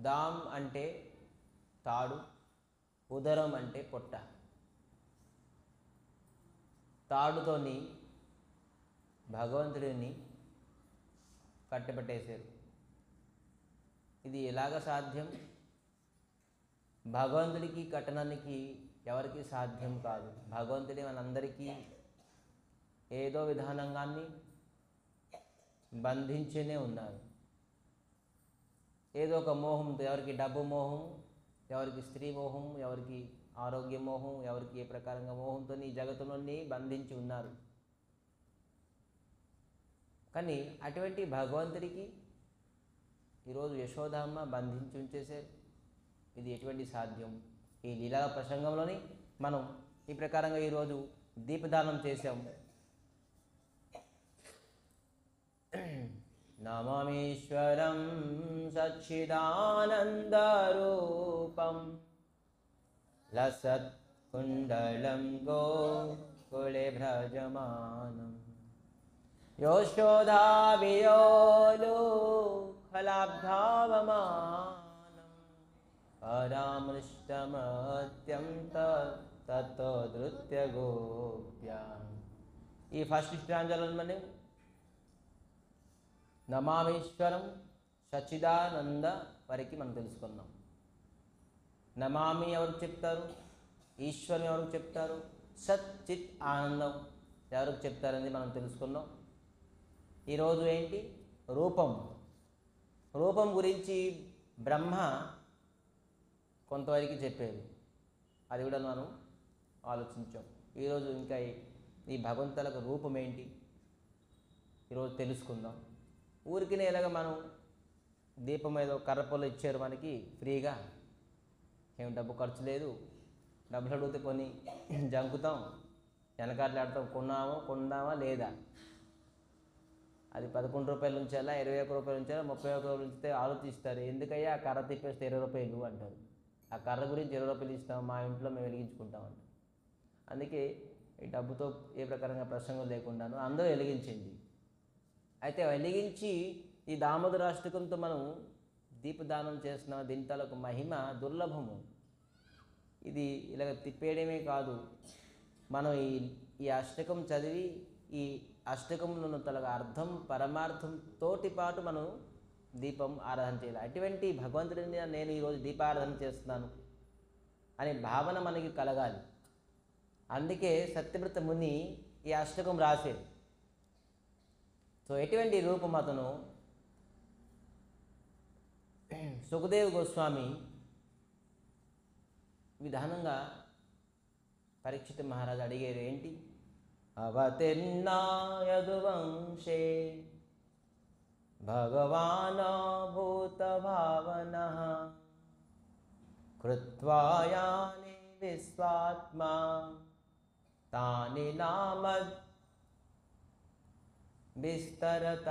దామ్ అంటే తాడు, ఉదరం అంటే పొట్ట. తాడుతోని భగవంతుడిని కట్టబెట్టేశారు. ఇది ఎలాగ సాధ్యం? భగవంతుడికి కట్టడానికి ఎవరికి సాధ్యం కాదు. భగవంతుడి మనందరికీ ఏదో విధానంగాన్ని బంధించేనే ఉన్నారు. ఏదో ఒక మోహంతో, ఎవరికి డబ్బు మోహం, ఎవరికి స్త్రీ మోహం, ఎవరికి ఆరోగ్య మోహం, ఎవరికి ఏ ప్రకారంగా మోహంతో ఈ జగత్తులోని బంధించి ఉన్నారు. కానీ అటువంటి భగవంతుడికి ఈరోజు యశోదమ్మ బంధించి ఉంచేశారు. ఇది ఎటువంటి సాధ్యం? ఈ లీలా ప్రసంగంలోని మనం ఈ ప్రకారంగా ఈరోజు దీపదానం చేశాం. నమామీశ్వరం సచ్చిదానందరూపం లసత్కుండలం గోకులే భ్రజమానం యశోదాభియోలుఖలాబ్ధావమానం పరామృష్టమత్యం తతో ధృత్య గోప్యాం. ఈ ఫస్ట్ ఇష్టాంజలను మనం నమామీశ్వరం సచ్చిదానంద వరకు మనం తెలుసుకున్నాం. నమామి ఎవరికి చెప్తారు? ఈశ్వరం ఎవరికి చెప్తారు? సచ్చిత్ ఆనందం ఎవరికి చెప్తారని మనం తెలుసుకున్నాం. ఈరోజు ఏంటి? రూపం. రూపం గురించి బ్రహ్మ కొంతవరకు చెప్పారు, అది కూడా మనం ఆలోచించాం. ఈరోజు ఇంకా ఈ భగవంతులకు రూపం ఏంటి ఈరోజు తెలుసుకుందాం. ఊరికినే ఇలాగ మనం దీపం ఏదో కర్రపొలు ఇచ్చారు మనకి ఫ్రీగా, ఏం డబ్బు ఖర్చు లేదు. డబ్బులు అడిగితే కొని జంకుతాం, వెనకాట్లు ఆడతాం, కొందామా లేదా. అది 11 రూపాయలు ఉంచాలా, 21 రూపాయలు ఉంచాలా, 31 రూపాయలు ఉంచితే ఆలోచిస్తారు. ఎందుకయ్యా ఆ కర్ర తిప్పేస్తే 20 రూపాయలు అంటారు. ఆ కర్ర గురించి 20 రూపాయలు ఇస్తాం, మా ఇంట్లో మేము వెలిగించుకుంటాం అంటారు. అందుకే ఈ డబ్బుతో ఏ ప్రకారంగా ప్రసంగం లేకుండాను అందరూ వెలిగించింది. అయితే వెలిగించి ఈ దామోదరాష్టకంతో మనం దీపదానం చేస్తున్న దీంతలకు మహిమ దుర్లభము. ఇది ఇలాగ తిప్పేయడమే కాదు, మనం ఈ అష్టకం చదివి ఈ అష్టకంలో తలగా అర్థం పరమార్థం తోటి పాటు మనం దీపం ఆరాధన చేయాలి. అటువంటి భగవంతుడిని నేను ఈరోజు దీపారాధన చేస్తున్నాను అనే భావన మనకి కలగాలి. అందుకే సత్యవ్రత ముని ఈ అష్టకం రాసేది. సో ఎటువంటి రూపం అతను సుఖదేవ్ గోస్వామి విధానంగా పరీక్షిత మహారాజు అడిగారు, ఏంటి? అవతిర్ణా యదువంశే భగవాన్ భూత భావనః కృత్వా యాని విశ్వాత్మా తాని నామద్ విస్తరత.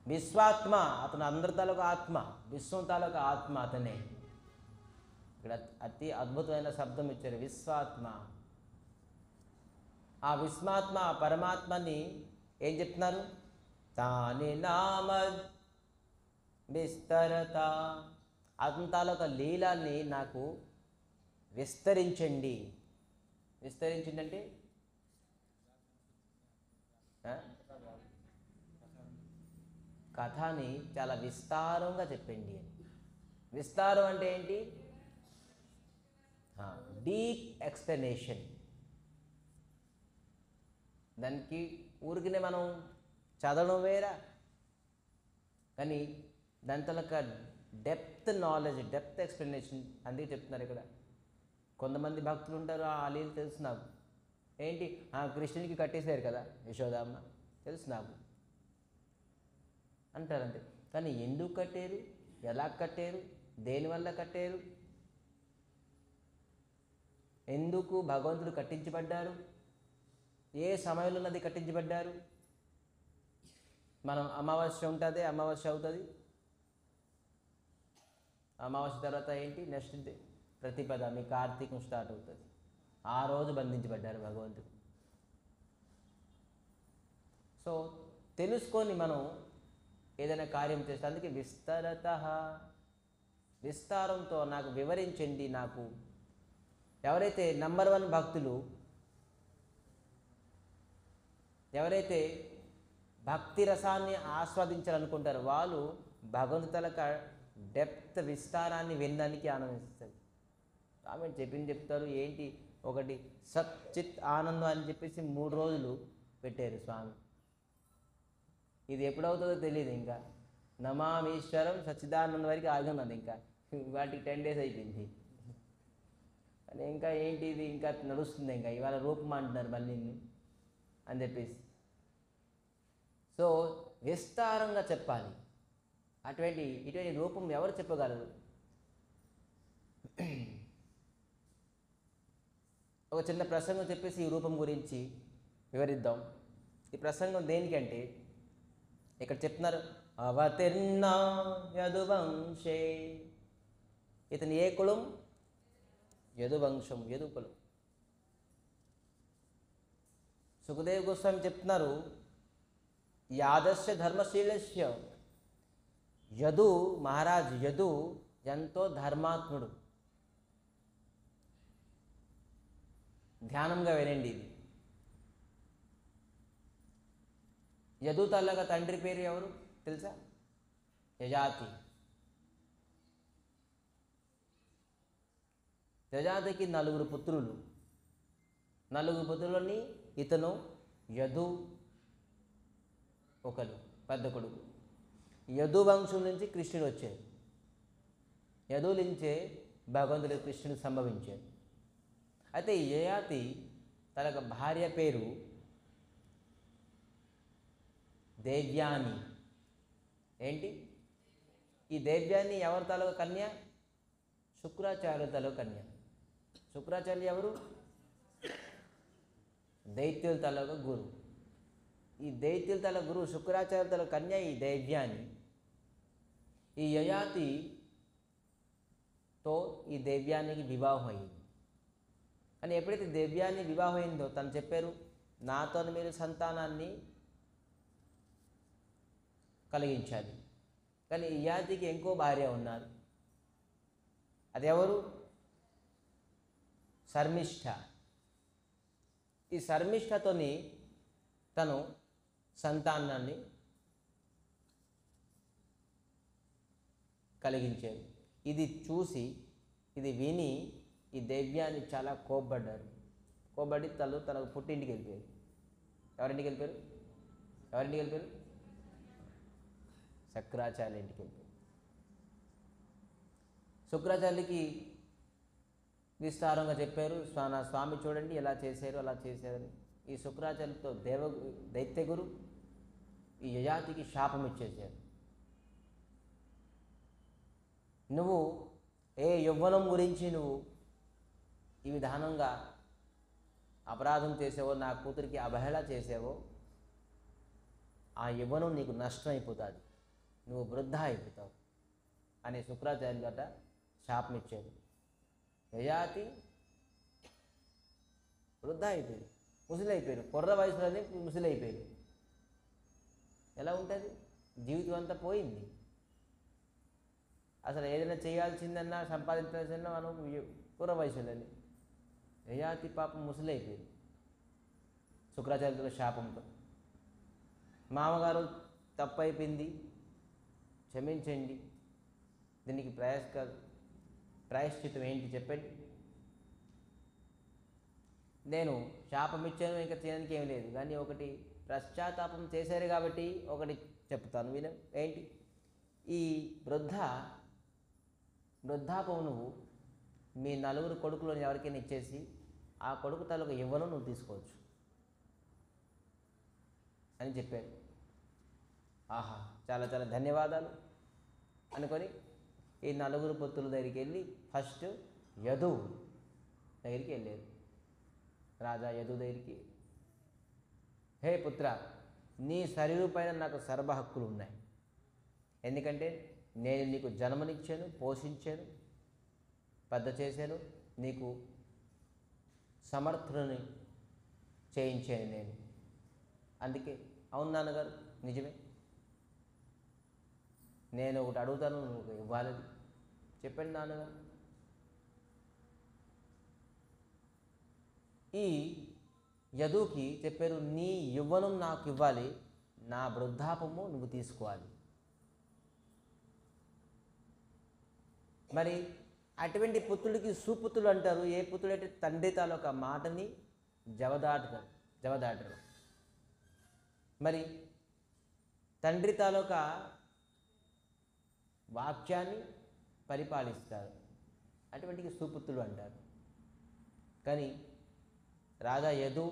విశ్వాత్మ అతను అందరి తాలూకు ఆత్మ, విశ్వం తాలూకు ఆత్మ అతనే. ఇక్కడ అతి అద్భుతమైన శబ్దం ఇచ్చారు, విశ్వాత్మ. ఆ విశ్వాత్మ పరమాత్మని ఏం చెప్తున్నారు? తాని నామద్ విస్తరత, అతని తాలూకు లీలాన్ని నాకు విస్తరించండి. విస్తరించండి అంటే కథని చాలా విస్తారంగా చెప్పండి అని. విస్తారం అంటే ఏంటి? Deep explanation. దానికి ఊరికినే మనం చదవడం వేరా, కానీ దాని తలక డెప్త్ నాలెడ్జ్, డెప్త్ ఎక్స్ప్లెనేషన్ అందుకే చెప్తున్నారు ఇక్కడ. కొంతమంది భక్తులు ఉంటారు, ఆ లీలు తెలుసు నాకు. ఏంటి? కృష్ణునికి కట్టేశారు కదా యశోదమ్మ, తెలుసు నాకు అంటారంతే. కానీ ఎందుకు కట్టారు, ఎలా కట్టారు, దేనివల్ల కట్టారు, ఎందుకు భగవంతుడు కట్టించబడ్డారు, ఏ సమయంలో అది కట్టించబడ్డారు. మనం అమావాస్య ఉంటుంది, అమావాస్య అవుతుంది, అమావాస్య తర్వాత ఏంటి నెక్స్ట్ డే ప్రతిపద, మీ కార్తీకం స్టార్ట్ అవుతుంది. ఆ రోజు బంధించబడ్డారు భగవంతుడు. సో తెలుసుకొని మనం ఏదైనా కార్యం చేస్తే, అందుకే విస్తరత, విస్తారంతో నాకు వివరించండి. నాకు ఎవరైతే నంబర్ 1 భక్తులు, ఎవరైతే భక్తి రసాన్ని ఆస్వాదించాలనుకుంటారో వాళ్ళు భగవంతుల డెప్త్ విస్తారాన్ని వినడానికి ఆనందిస్తారు. ఆమె చెప్తారు ఏంటి, ఒకటి సత్ చిత్ ఆనందం అని చెప్పేసి 3 రోజులు పెట్టారు స్వామి. ఇది ఎప్పుడవుతుందో తెలియదు. ఇంకా నమామీశ్వరం సచ్చిదానందం వరకు ఆగున్నది. ఇంకా వాటికి 10 days అయిపోయింది. అని ఇంకా ఏంటి ఇది ఇంకా నడుస్తుంది. ఇంకా ఇవాళ రూపం అంటున్నారు మళ్ళీ అని చెప్పేసి. సో విస్తారంగా చెప్పాలి. ఇటువంటి రూపం ఎవరు చెప్పగలరు? ఒక చిన్న ప్రసంగం చెప్పేసి ఈ రూపం గురించి వివరిద్దాం. ఈ ప్రసంగం దేనికంటే, ఇక్కడ చెప్తున్నారు అవతీర్ణ యదువంశే. ఇతని ఏ కులం? యదువంశం, యదు కులం. సుఖదేవ్ గోస్వామి చెప్తున్నారు యాదస్య ధర్మశీలస్య. యదు మహారాజ్, యదు ఎంతో ధర్మాత్ముడు. ధ్యానంగా వినండి ఇది. యదు తాలూకా తండ్రి పేరు ఎవరు తెలుసా? యజాతి. యజాతికి 4 పుత్రులు. 4 పుత్రులని ఇతను యదు ఒకడు పెద్ద కొడుకు. యదు వంశం నుంచి కృష్ణుడు వచ్చాడు. యదు నుంచే భగవంతుడు కృష్ణుడు సంభవించాడు. అయితే యయాతి తన భార్య పేరు దేవ్యాని. ఏంటి ఈ దేవ్యాని? ఎవరి తాలూకా కన్య? శుక్రాచార్య తాలూకా కన్య. శుక్రాచార్య ఎవరు? దైత్యుల తాలూకా గురు. ఈ దైత్యుల తాలూకా గురువు శుక్రాచార్య తాలూకా కన్య ఈ దేవ్యాని. ఈ యయాతితో ఈ దేవ్యానికి వివాహం అయింది. అని ఎప్పుడైతే దేవ్యాన్ని వివాహం అయిందో తను చెప్పారు, నాతో మీరు సంతానాన్ని కలిగించాలి. కానీ ఈ యయాతికి ఇంకో భార్య ఉన్నారు. అది ఎవరు? శర్మిష్ఠ. ఈ శర్మిష్ఠతోని తను సంతానాన్ని కలిగించారు. ఇది చూసి, ఇది విని ఈ దేవ్యాన్ని చాలా కోప్పడ్డారు. కోప్పడి తనకు పుట్టింటికి వెళ్ళిపోయారు. ఎవరింటికి వెళ్ళిపోయారు? శుక్రాచార్య ఇంటికి వెళ్ళిపోయారు. శుక్రాచార్యులకి విస్తారంగా చెప్పారు, స్వామి చూడండి ఎలా చేశారు అలా చేశారని. ఈ శుక్రాచార్యులతో దైత్యగురు ఈ యయాతికి శాపం ఇచ్చేశారు. నువ్వు ఏ యవ్వనం గురించి నువ్వు ఈ విధానంగా అపరాధం చేసావో, నా కూతురికి అవహేళన చేసావో, ఆ యవ్వనం నీకు నష్టం అయిపోతుంది, నువ్వు వృద్ధ అయిపోతావు అని శుక్రాచార్యులు గట శాపం ఇచ్చాడు. యయాతి వృద్ధ అయిపోయారు, ముసలైపోయారు. కుర్ర వయసులోనే ముసలైపోయారు. ఎలా ఉంటుంది? జీవితం అంతా పోయింది. అసలు ఏదైనా చేయాల్సిందన్నా సంపాదించాల్సిందన్నా మనం కుర్ర వయసులోనే. యయాతి పాపం ముసలైపోయింది శుక్రాచార్యుల శాపంతో. మామగారు తప్పు అయిపోయింది, క్షమించండి, దీనికి ప్రాయశ్చిత్తం ఏంటి చెప్పండి. నేను శాపం ఇచ్చాను, ఇంకా చేయడానికి ఏం లేదు, కానీ ఒకటి పశ్చాత్తాపం చేశారు కాబట్టి ఒకటి చెప్తాను విను. ఏంటి? ఈ వృద్ధాపం నువ్వు మీ 4 కొడుకులను ఎవరికైనా ఇచ్చేసి ఆ కొడుకు తాలూకు యవ్వనం నువ్వు తీసుకోవచ్చు అని చెప్పారు. ఆహా, చాలా చాలా ధన్యవాదాలు అనుకొని ఈ 4 పుత్రుల దగ్గరికి వెళ్ళి ఫస్ట్ యదు దగ్గరికి వెళ్ళారు. రాజా యదు దగ్గరికి, హే పుత్ర, నీ శరీరం పైన నాకు సర్వ హక్కులు ఉన్నాయి. ఎందుకంటే నేను నీకు జన్మనిచ్చాను, పోషించాను, పెద్ద చేశాను, నీకు సమర్థుని చేయించాను నేను. అందుకే అవును నాన్నగారు, నిజమే, నేను ఒకటి అడుగుతాను, నువ్వు ఇవ్వాలి. చెప్పండి నాన్నగారు. ఈ యదుకి చెప్పారు, నీ యవ్వనం నాకు ఇవ్వాలి, నా వృద్ధాపము నువ్వు తీసుకోవాలి. మరి అటువంటి పుత్రుడికి సుపుత్రుడు అంటారు. ఏ పుత్రుడైతే తండ్రి తాలూక మాటని జవదాటరు. మరి తండ్రి తాలూకా వాక్యాన్ని పరిపాలిస్తారు, అటువంటికి సుపుత్రుడు అంటారు. కానీ రాజా యదు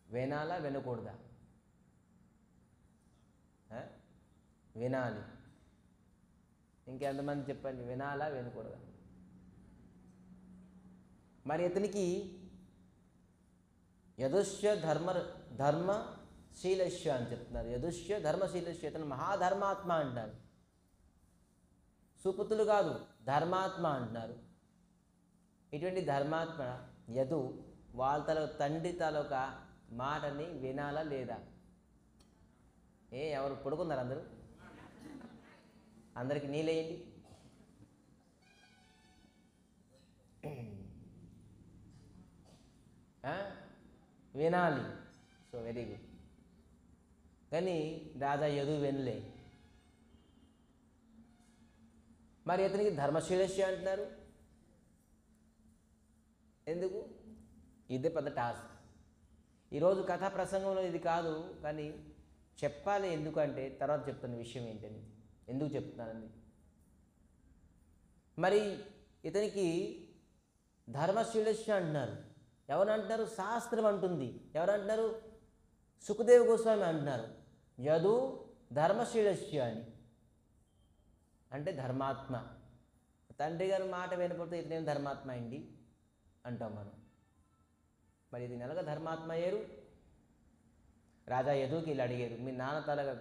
వినాలా వినకూడదా? వినాలి. ఇంకెంతమంది చెప్పండి, వినాలా వినకూడదా? మరి ఇతనికి యదుష్య ధర్మశీలస్య అని చెప్తున్నారు. యదుష్య ధర్మశీలస్య, ఇతను మహాధర్మాత్మ అంటారు. సుపుత్రులు కాదు, ధర్మాత్మ అంటున్నారు. ఇటువంటి ధర్మాత్మ యదు వాళ్ళ తండ్రి తాలూకా మాటని వినాలా లేదా? ఎవరు పడుకున్నారు? అందరికి నీళ్ళేయండి. వినాలి. So very good. కానీ రాజా యదు వినలే. మరి అతనికి ధర్మశీలస్య అంటున్నారు. ఎందుకు? ఇదే పెద్ద టాస్క్. ఈరోజు కథా ప్రసంగంలో ఇది కాదు, కానీ చెప్పాలి. ఎందుకంటే తర్వాత చెప్తున్న విషయం ఏంటని, ఎందుకు చెప్తున్నానని. మరి ఇతనికి ధర్మశీలస్య అంటున్నారు. ఎవరు అంటున్నారు? శాస్త్రం అంటుంది. ఎవరు అంటున్నారు? సుఖదేవ గోస్వామి అంటున్నారు. యదు ధర్మశీలస్య అని అంటే ధర్మాత్మ. తండ్రి గారి మాట వినకపోతే ఇతనేం ధర్మాత్మ అయింది అంటాం మనం. మరి ఇది నెలగా ధర్మాత్మ అయ్యారు. రాజా యదుకి ఇలా అడిగారు, మీ నాన్న తలగా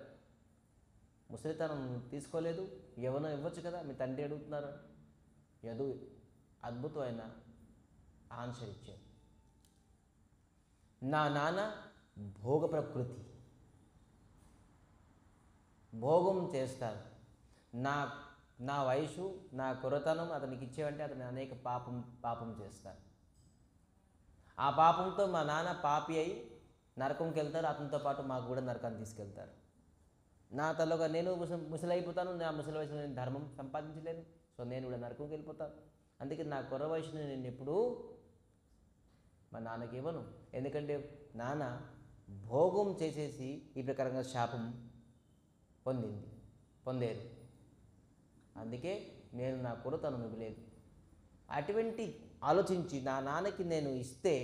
ముసలితనం తీసుకోలేదు, యవ్వనం ఇవ్వచ్చు కదా, మీ తండ్రి అడుగుతున్నారు. యదు అద్భుతమైన ఆన్సర్ ఇచ్చారు. నా నాన్న భోగ ప్రకృతి, భోగం చేస్తారు. నా వయసు, నా కురతనం అతనికి ఇచ్చేవంటే అతను అనేక పాపం చేస్తారు. ఆ పాపంతో మా నాన్న పాపి అయి నరకంకి వెళ్తారు. అతనితో పాటు మాకు కూడా నరకాన్ని తీసుకెళ్తారు. నా తలగా నేను ముసలైపోతాను. నా ముసలి వయసులో నేను ధర్మం సంపాదించలేను. సో నేను కూడా నరకంకి వెళ్ళిపోతాను. అందుకే నా కుర్ర వయసుని నేను ఎప్పుడూ మా నాన్నకి ఇవ్వను. ఎందుకంటే నాన్న భోగం చేసేసి ఈ ప్రకారంగా శాపం పొందేరు. అందుకే నేను నా కురతను ఇవ్వలేదు. అటువంటి ఆలోచించి నా నాన్నకి నేను ఇస్తే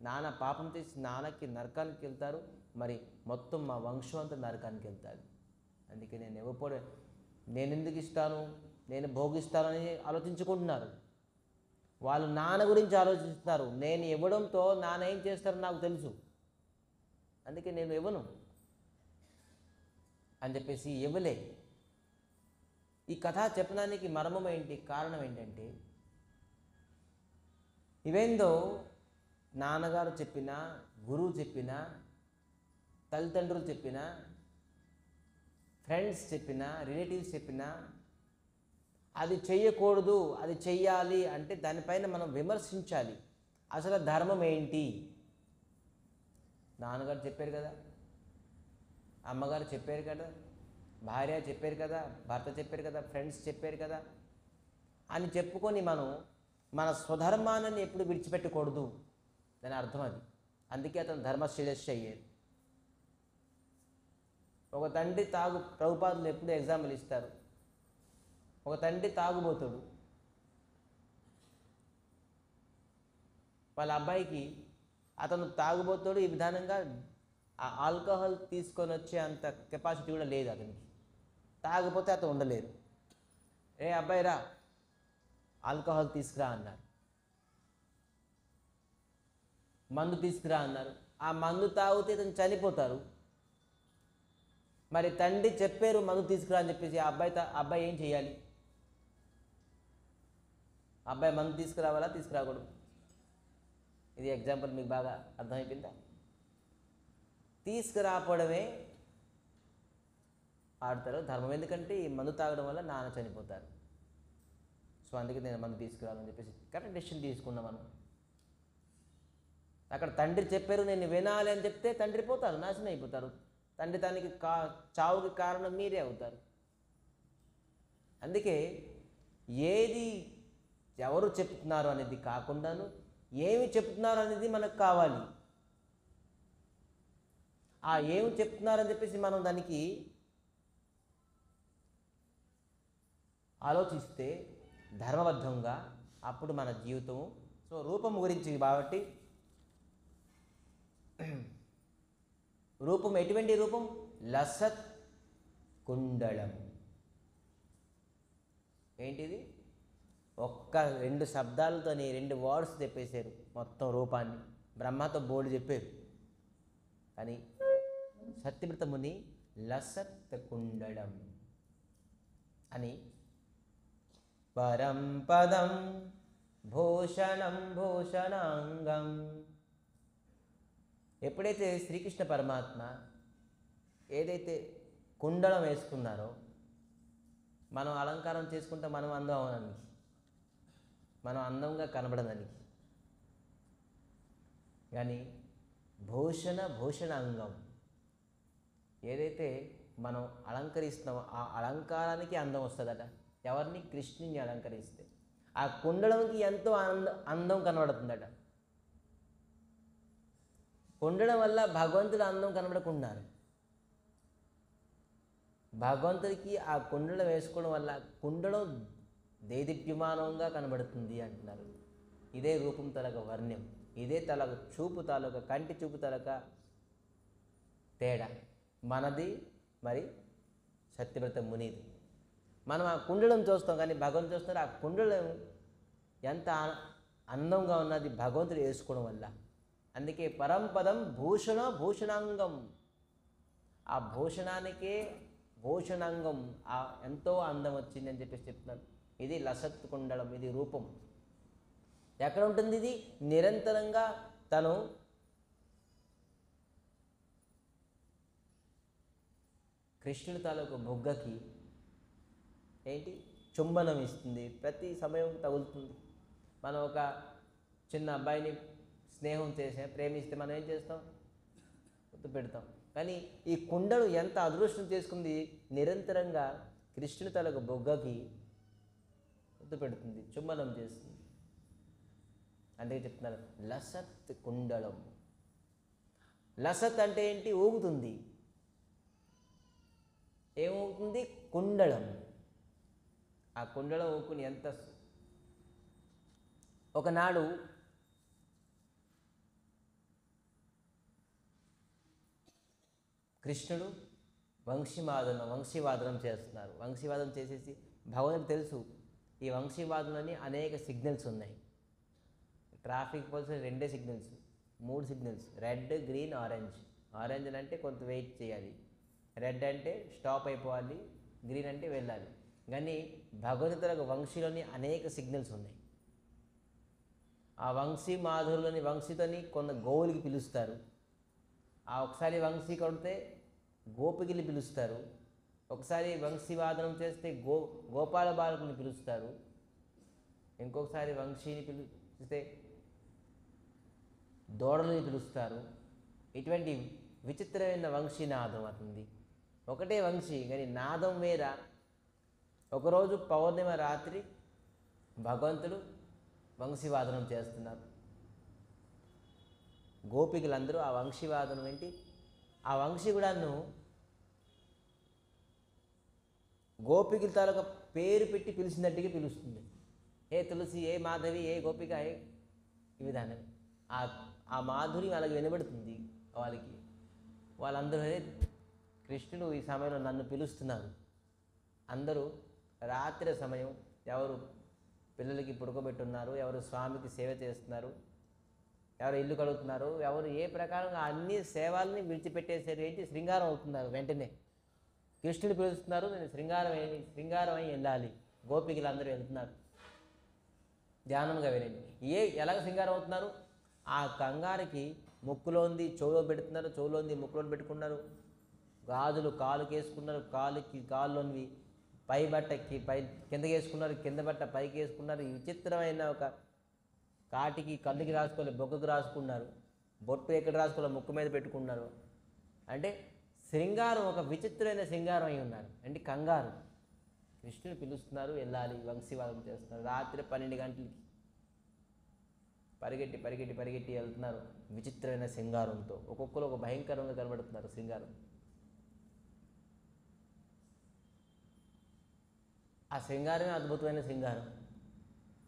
నాన్న పాపం చేసి నాన్నకి నరకానికి వెళ్తారు. మరి మొత్తం మా వంశం అంతా నరకానికి వెళ్తారు. అందుకే నేను ఎందుకు ఇస్తాను, నేను భోగిస్తానని ఆలోచించుకుంటున్నారు. వాళ్ళు నాన్న గురించి ఆలోచిస్తున్నారు. నేను ఇవ్వడంతో నాన్న ఏం చేస్తారో నాకు తెలుసు, అందుకే నేను ఇవ్వను అని చెప్పేసి ఇవ్వలే. ఈ కథ చెప్పడానికి మర్మం ఏంటి, కారణం ఏంటంటే, ఇవేందో నాన్నగారు చెప్పినా, గురువు చెప్పినా, తల్లిదండ్రులు చెప్పినా, ఫ్రెండ్స్ చెప్పినా, రిలేటివ్స్ చెప్పినా, అది చెయ్యకూడదు, అది చెయ్యాలి అంటే దానిపైన మనం విమర్శించాలి. అసలు ధర్మం ఏంటి? నాన్నగారు చెప్పారు కదా, అమ్మగారు చెప్పారు కదా, భార్య చెప్పారు కదా, భర్త చెప్పారు కదా, ఫ్రెండ్స్ చెప్పారు కదా అని చెప్పుకొని మనం మన స్వధర్మాన్ని ఎప్పుడు విడిచిపెట్టకూడదు. దాని అర్థం అది. అందుకే అతను ధర్మశీలస్య అయ్యారు. ఒక తండ్రి ప్రభుపాదులు ఎప్పుడు ఎగ్జాంపుల్ ఇస్తారు. ఒక తండ్రి తాగుబోతాడు. వాళ్ళ అబ్బాయికి అతను తాగుబోతాడు, ఈ విధానంగా ఆ ఆల్కహాల్ తీసుకొని వచ్చే అంత కెపాసిటీ కూడా లేదు అతనికి. తాగిపోతే అతను ఉండలేరు. అబ్బాయి రా, ఆల్కహాల్ తీసుకురా అన్నారు. మందు తీసుకురా అన్నారు. ఆ మందు తాగితే ఇతను చనిపోతారు. మరి తండ్రి చెప్పారు మందు తీసుకురా అని చెప్పేసి అబ్బాయి ఏం చేయాలి? అబ్బాయి మందు తీసుకురావాలా, తీసుకురాకూడదు? ఇది ఎగ్జాంపుల్ మీకు బాగా అర్థమైపోయిందా? తీసుకురాపడమే ఆడతారు. ధర్మం ఎందుకంటే ఈ మందు తాగడం వల్ల నాన్న చనిపోతారు. సో అందుకే నేను మందు తీసుకురావాలని చెప్పేసి కరెక్ట్ డెసిషన్ తీసుకున్నాం మనం. అక్కడ తండ్రి చెప్పారు నేను వినాలి అని చెప్తే తండ్రి పోతారు, నాశనం అయిపోతారు. తండ్రి దానికి చావుకి కారణం మీరే అవుతారు. అందుకే ఏది ఎవరు చెప్తున్నారు అనేది కాకుండాను ఏమి చెప్తున్నారు అనేది మనకు కావాలి. ఆ ఏమి చెప్తున్నారని చెప్పేసి మనం దానికి ఆలోచిస్తే ధర్మబద్ధంగా అప్పుడు మన జీవితము. సో రూపం గురించి కాబట్టి రూపం ఎటువంటి రూపం? లసత్ కుండలం. ఏంటిది? ఒక్క 2 శబ్దాలతోని 2 వర్డ్స్ చెప్పేశారు మొత్తం రూపాన్ని. బ్రహ్మతో బోర్డు చెప్పారు, కానీ సత్యవ్రత ముని లసత్ కుండలం అని పరం పదం భూషణం భూషణాంగం. ఎప్పుడైతే శ్రీకృష్ణ పరమాత్మ ఏదైతే కుండలం వేసుకున్నారో, మనం అలంకారం చేసుకుంటే మనం అందం అవడానికి, మనం అందంగా కనబడడానికి, కానీ భూషణాంగం ఏదైతే మనం అలంకరిస్తున్నామో ఆ అలంకారానికి అందం వస్తుందట. ఎవరిని? కృష్ణుని అలంకరిస్తే ఆ కుండలంకి ఎంతో అందం కనబడుతుందట. కుండడం వల్ల భగవంతుడు అందం కనబడకున్నారు. భగవంతుడికి ఆ కుండలం వేసుకోవడం వల్ల కుండలం దేదీప్యమానంగా కనబడుతుంది అంటున్నారు. ఇదే రూపం తలక వర్ణ్యం, ఇదే తలక చూపు తాలూక కంటి చూపు తలక తేడా మనది మరి సత్యవ్రత మునిది. మనం ఆ కుండలం చూస్తాం, కానీ భగవంతుడు చూస్తారు. ఆ కుండలం ఎంత అందంగా ఉన్నది భగవంతుడు వేసుకోవడం వల్ల. అందుకే పరంపదం భూషణాంగం. ఆ భూషణానికే భూషణాంగం ఎంతో అందం వచ్చింది అని చెప్పేసి చెప్తున్నారు. ఇది లసత్ కుండలం, ఇది రూపం. ఎక్కడ ఉంటుంది ఇది? నిరంతరంగా తను కృష్ణుడి తాలూకు బొగ్గకి ఏంటి చుంబనం ఇస్తుంది, ప్రతి సమయం తగులుతుంది. మనం ఒక చిన్న అబ్బాయిని స్నేహం చేసే ప్రేమిస్తే మనం ఏం చేస్తాం? గుర్తు పెడతాం. కానీ ఈ కుండలు ఎంత అదృష్టం చేసుకుంది, నిరంతరంగా కృష్ణుని తాలూకు బొగ్గకి గుర్తు పెడుతుంది, చుంబనం చేస్తుంది. అందుకే చెప్తున్నారు లసత్ కుండలం. లసత్ అంటే ఏంటి? ఊగుతుంది. ఏమవుతుంది? కుండలం. ఆ కుండలం ఊకుని ఎంత. ఒకనాడు కృష్ణుడు వంశీవాదనం చేస్తున్నారు. వంశీవాదనం చేసేసి భగవంతుడికి తెలుసు ఈ వంశీవాదనని అనేక సిగ్నల్స్ ఉన్నాయి. Traffic police 2 signals, 3 signals, red, green, orange. Orange అంటే కొంత వెయిట్ చేయాలి, రెడ్ అంటే స్టాప్ అయిపోవాలి, గ్రీన్ అంటే వెళ్ళాలి. కానీ భగవద్గీతలకు వంశీలోని అనేక సిగ్నల్స్ ఉన్నాయి. ఆ వంశీ మాధురులని వంశీతోని కొంత గోవులకి పిలుస్తారు. ఆ ఒకసారి వంశీ కొడితే గోపికలు పిలుస్తారు. ఒకసారి వంశీవాదనం చేస్తే గోపాల బాలకుని పిలుస్తారు. ఇంకొకసారి వంశీని పిలిస్తే దూడలని పిలుస్తారు. ఇటువంటి విచిత్రమైన వంశీనాదం అవుతుంది. ఒకటే వంశీ కానీ నాదం వేర. ఒకరోజు పౌర్ణిమ రాత్రి భగవంతుడు వంశీవాదనం చేస్తున్నారు. గోపికలందరూ ఆ వంశీవాదనం ఏంటి, ఆ వంశీ కూడాను గోపికల తాలూకా పేరు పెట్టి పిలిచినట్టుగా పిలుస్తుంది. ఏ తులసి, ఏ మాధవి, ఏ గోపిక, ఈ విధానం. ఆ మాధురి వాళ్ళకి వినబడుతుంది. వాళ్ళందరూ కృష్ణుడు ఈ సమయంలో నన్ను పిలుస్తున్నారు. అందరూ రాత్రి సమయం ఎవరు పిల్లలకి పుడుకోబెట్టున్నారు, ఎవరు స్వామికి సేవ చేస్తున్నారు, ఎవరు ఇల్లు కడుగుతున్నారు, ఎవరు ఏ ప్రకారంగా అన్ని సేవల్ని విడిచిపెట్టేసారు. ఏంటి? శృంగారం అవుతున్నారు. వెంటనే కృష్ణుడు పిలుస్తున్నారు, నేను శృంగారం అయి వెళ్ళాలి. గోపికలు అందరూ వెళ్తున్నారు. ధ్యానంగా వినండి. ఎలాగ శృంగారం అవుతున్నారు? ఆ కంగారికి ముక్కులోంది చెవులో పెడుతున్నారు, చెవులోంది ముక్కులో పెట్టుకున్నారు. గాజులు కాలుకి వేసుకున్నారు, కాళ్ళలోనివి పై బట్టకి కిందకి వేసుకున్నారు, కింద బట్ట పైకి వేసుకున్నారు. ఈ విచిత్రమైన ఒక కాటికి కళ్ళుకి రాసుకోవాలి, బొగ్గకు రాసుకున్నారు, బొట్టు ఎక్కడ రాసుకోవాలి, ముక్కు మీద పెట్టుకున్నారు. అంటే శృంగారం ఒక విచిత్రమైన శృంగారం అయి ఉన్నారు. అంటే కంగారు. కృష్ణుడు పిలుస్తున్నారు, వెళ్ళాలి, వంశీవాదం చేస్తున్నారు. రాత్రి 12 గంటలకి పరిగెట్టి వెళ్తున్నారు విచిత్రమైన శృంగారంతో. ఒక్కొక్కరు ఒక భయంకరంగా కనబడుతున్నారు శృంగారం. ఆ శృంగారమే అద్భుతమైన శృంగారం.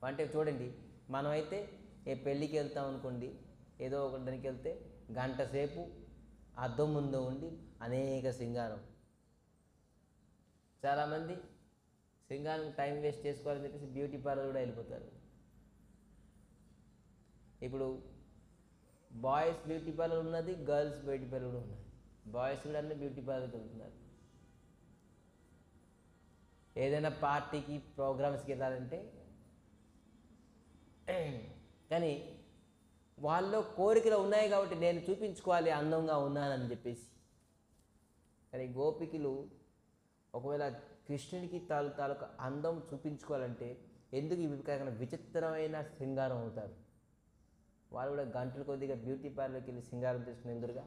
అంటే చూడండి, మనమైతే ఏ పెళ్ళికి వెళ్తాం అనుకోండి, ఏదో ఒక దానికి వెళ్తే గంట సేపు అద్దం ముందు ఉండి అనేక శృంగారం. చాలామంది శృంగారం టైం వేస్ట్ చేసుకోవాలని చెప్పేసి బ్యూటీ పార్లర్ కూడా వెళ్ళిపోతారు. ఇప్పుడు బాయ్స్ బ్యూటీ పార్లర్ ఉన్నది, గర్ల్స్ బ్యూటీ పార్లర్ కూడా ఉన్నది. బాయ్స్ కూడా అన్నీ బ్యూటీ పార్లర్కి వెళ్తున్నారు. ఏదైనా పార్టీకి ప్రోగ్రామ్స్కి వెళ్ళాలంటే, కానీ వాళ్ళలో కోరికలు ఉన్నాయి కాబట్టి నేను చూపించుకోవాలి అందంగా ఉన్నానని చెప్పేసి. కానీ గోపికలు ఒకవేళ కృష్ణుడికి తాలూకా అందం చూపించుకోవాలంటే ఎందుకు ఈ విచిత్రమైన శృంగారం అవుతారు. వాళ్ళు కూడా గంటల కొద్దిగా బ్యూటీ పార్లర్కి వెళ్ళి శృంగారం చేసుకుని ఎదురుగా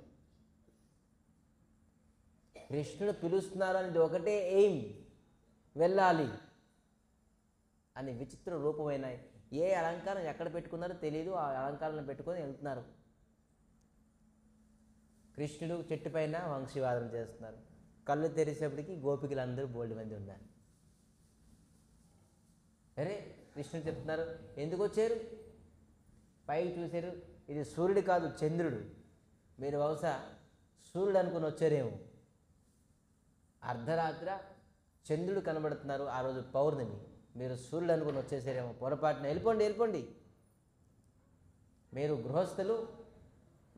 కృష్ణుడు పిలుస్తున్నారు అనేది ఒకటే ఎయిమ్, వెళ్ళాలి అని విచిత్ర రూపమైన ఏ అలంకారం ఎక్కడ పెట్టుకున్నారో తెలియదు, ఆ అలంకారాలను పెట్టుకొని వెళ్తున్నారు. కృష్ణుడు చెట్టు పైన వంశీవాదం చేస్తున్నారు. కళ్ళు తెరిచేపటికి గోపికలందరూ బోల్డ్ మంది ఉన్నారు. అరే కృష్ణుడు చెప్తున్నారు, ఎందుకు వచ్చారు? పైకి చూశారు, ఇది సూర్యుడు కాదు చంద్రుడు, మీరు బహుశా సూర్యుడు అనుకుని వచ్చారేమో. అర్ధరాత్ర చంద్రుడు కనబడుతున్నారు, ఆ రోజు పౌర్ణమి, మీరు సూర్యుడు అనుకుని వచ్చేసారేమో, పొరపాటున వెళ్ళిపోండి. మీరు గృహస్థులు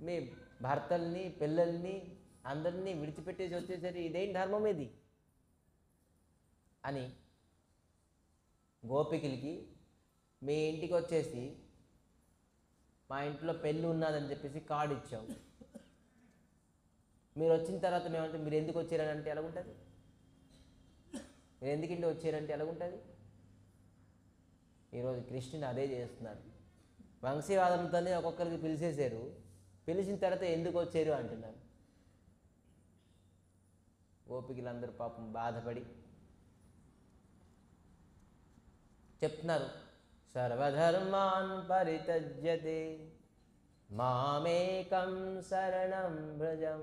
మీ భర్తల్ని పిల్లల్ని అందరినీ విడిచిపెట్టేసి వచ్చేసరి, ఇదేం ధర్మం ఇది అని గోపికలకి మీ ఇంటికి వచ్చేసి మా ఇంట్లో పెళ్ళి ఉన్నదని చెప్పేసి కార్డు ఇచ్చాం. మీరు వచ్చిన తర్వాత మేమంటే మీరు ఎందుకు వచ్చారని అంటే ఎలాగుంటుంది? మీరు ఎందుకు ఇంటికి వచ్చారంటే ఎలాగుంటుంది? ఈరోజు కృష్ణుని అదే చేస్తున్నారు. వంశీవాదంతోనే ఒక్కొక్కరికి పిలిచేశారు, పిలిచిన తర్వాత ఎందుకు వచ్చారు అంటున్నారు. గోపికలందరూ పాపం బాధపడి చెప్తున్నారు, సర్వధర్మాన్ పరిత్యజ్యతే మామేకం శరణం వ్రజం.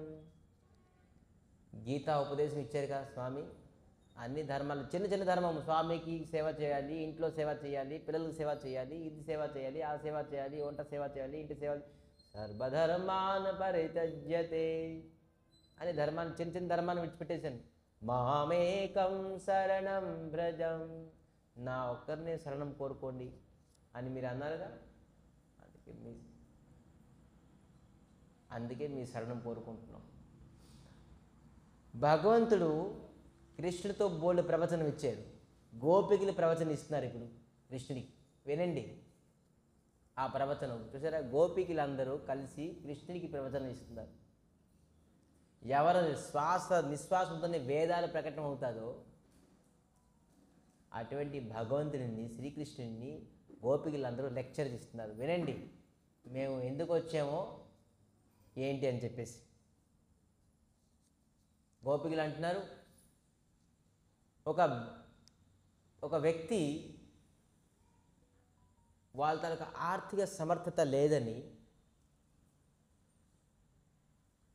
గీతా ఉపదేశం ఇచ్చారు కదా స్వామి, అన్ని ధర్మాలు చిన్న ధర్మం, స్వామికి సేవ చేయాలి, ఇంట్లో సేవ చేయాలి, పిల్లలకు సేవ చేయాలి, ఇది సేవ చేయాలి, ఆ సేవ చేయాలి, వంట సేవ చేయాలి, ఇంటి సేవ, సర్వధర్మాన్ పరిత్యజ్యతే అని ధర్మాన్ని చిన్న ధర్మాన్ని విడిచిపెట్టేశాను. మామేకం శరణం వ్రజం, నా ఒక్కరినే శరణం కోరుకోండి అని మీరు అన్నారుగా, అందుకే మీ శరణం కోరుకుంటున్నాం. భగవంతుడు కృష్ణుడితో బోల్డ్ ప్రవచనం ఇచ్చారు, గోపికలు ప్రవచనం ఇస్తున్నారు ఇప్పుడు కృష్ణుడికి. వినండి ఆ ప్రవచనం. చూసారా, గోపికలందరూ కలిసి కృష్ణుడికి ప్రవచనం ఇస్తున్నారు. ఎవరి నిశ్వాసంతోనే వేదాలు ప్రకటన అవుతుందో అటువంటి భగవంతుడిని, శ్రీకృష్ణుడిని గోపికలందరూ లెక్చర్ ఇస్తున్నారు. వినండి మేము ఎందుకు వచ్చామో ఏంటి అని చెప్పేసి. గోపికలు అంటున్నారు, ఒక వ్యక్తి వాళ్ళ తనకు ఆర్థిక సమర్థత లేదని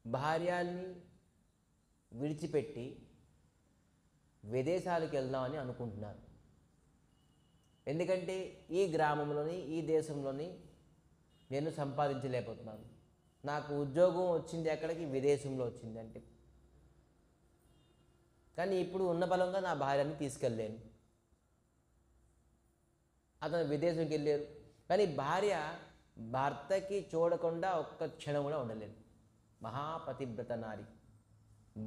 భార్యని విడిచిపెట్టి విదేశాలకు వెళ్దామని అనుకుంటున్నారు. ఎందుకంటే ఈ గ్రామంలోని ఈ దేశంలోని నేను సంపాదించలేకపోతున్నాను, నాకు ఉద్యోగం వచ్చింది ఎక్కడికి, విదేశంలో వచ్చింది అంటే, కానీ ఇప్పుడు ఉన్న బలంగా నా భార్యని తీసుకెళ్ళలేను. అతను విదేశంకి వెళ్ళారు, కానీ భార్య భర్తకి చూడకుండా ఒక్క క్షణం కూడా ఉండలేదు. మహాపతివ్రత నారి.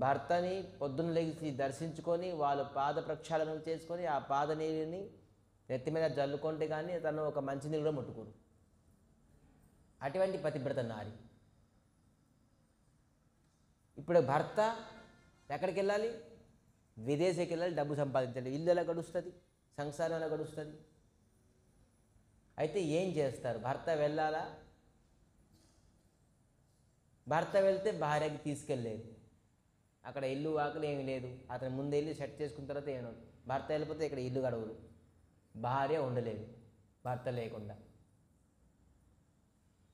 భర్తని పొద్దున్న లేచి దర్శించుకొని వాళ్ళు పాద ప్రక్షాళన చేసుకొని ఆ పాద నీరుని నెత్తి మీద జల్లుకుంటే కానీ తను ఒక మంచినీళ్ళు కూడా ముట్టుకోరు. అటువంటి పతివ్రత నారి. ఇప్పుడు భర్త ఎక్కడికి వెళ్ళాలి? విదేశీకి వెళ్ళాలి, డబ్బు సంపాదించాలి. ఇల్లు ఎలా గడుస్తుంది? సంసారం ఎలా గడుస్తుంది? అయితే ఏం చేస్తారు? భర్త వెళ్ళాలా? భర్త వెళ్తే భార్యకి తీసుకెళ్ళలేదు. అక్కడ ఇల్లు వాకిలి ఏమీ లేదు. అతను ముందు వెళ్ళి సెట్ చేసుకున్న తర్వాత ఏమో భర్త వెళ్ళిపోతే ఇక్కడ ఇల్లు గడవదు, భార్య ఉండలేదు భర్త లేకుండా.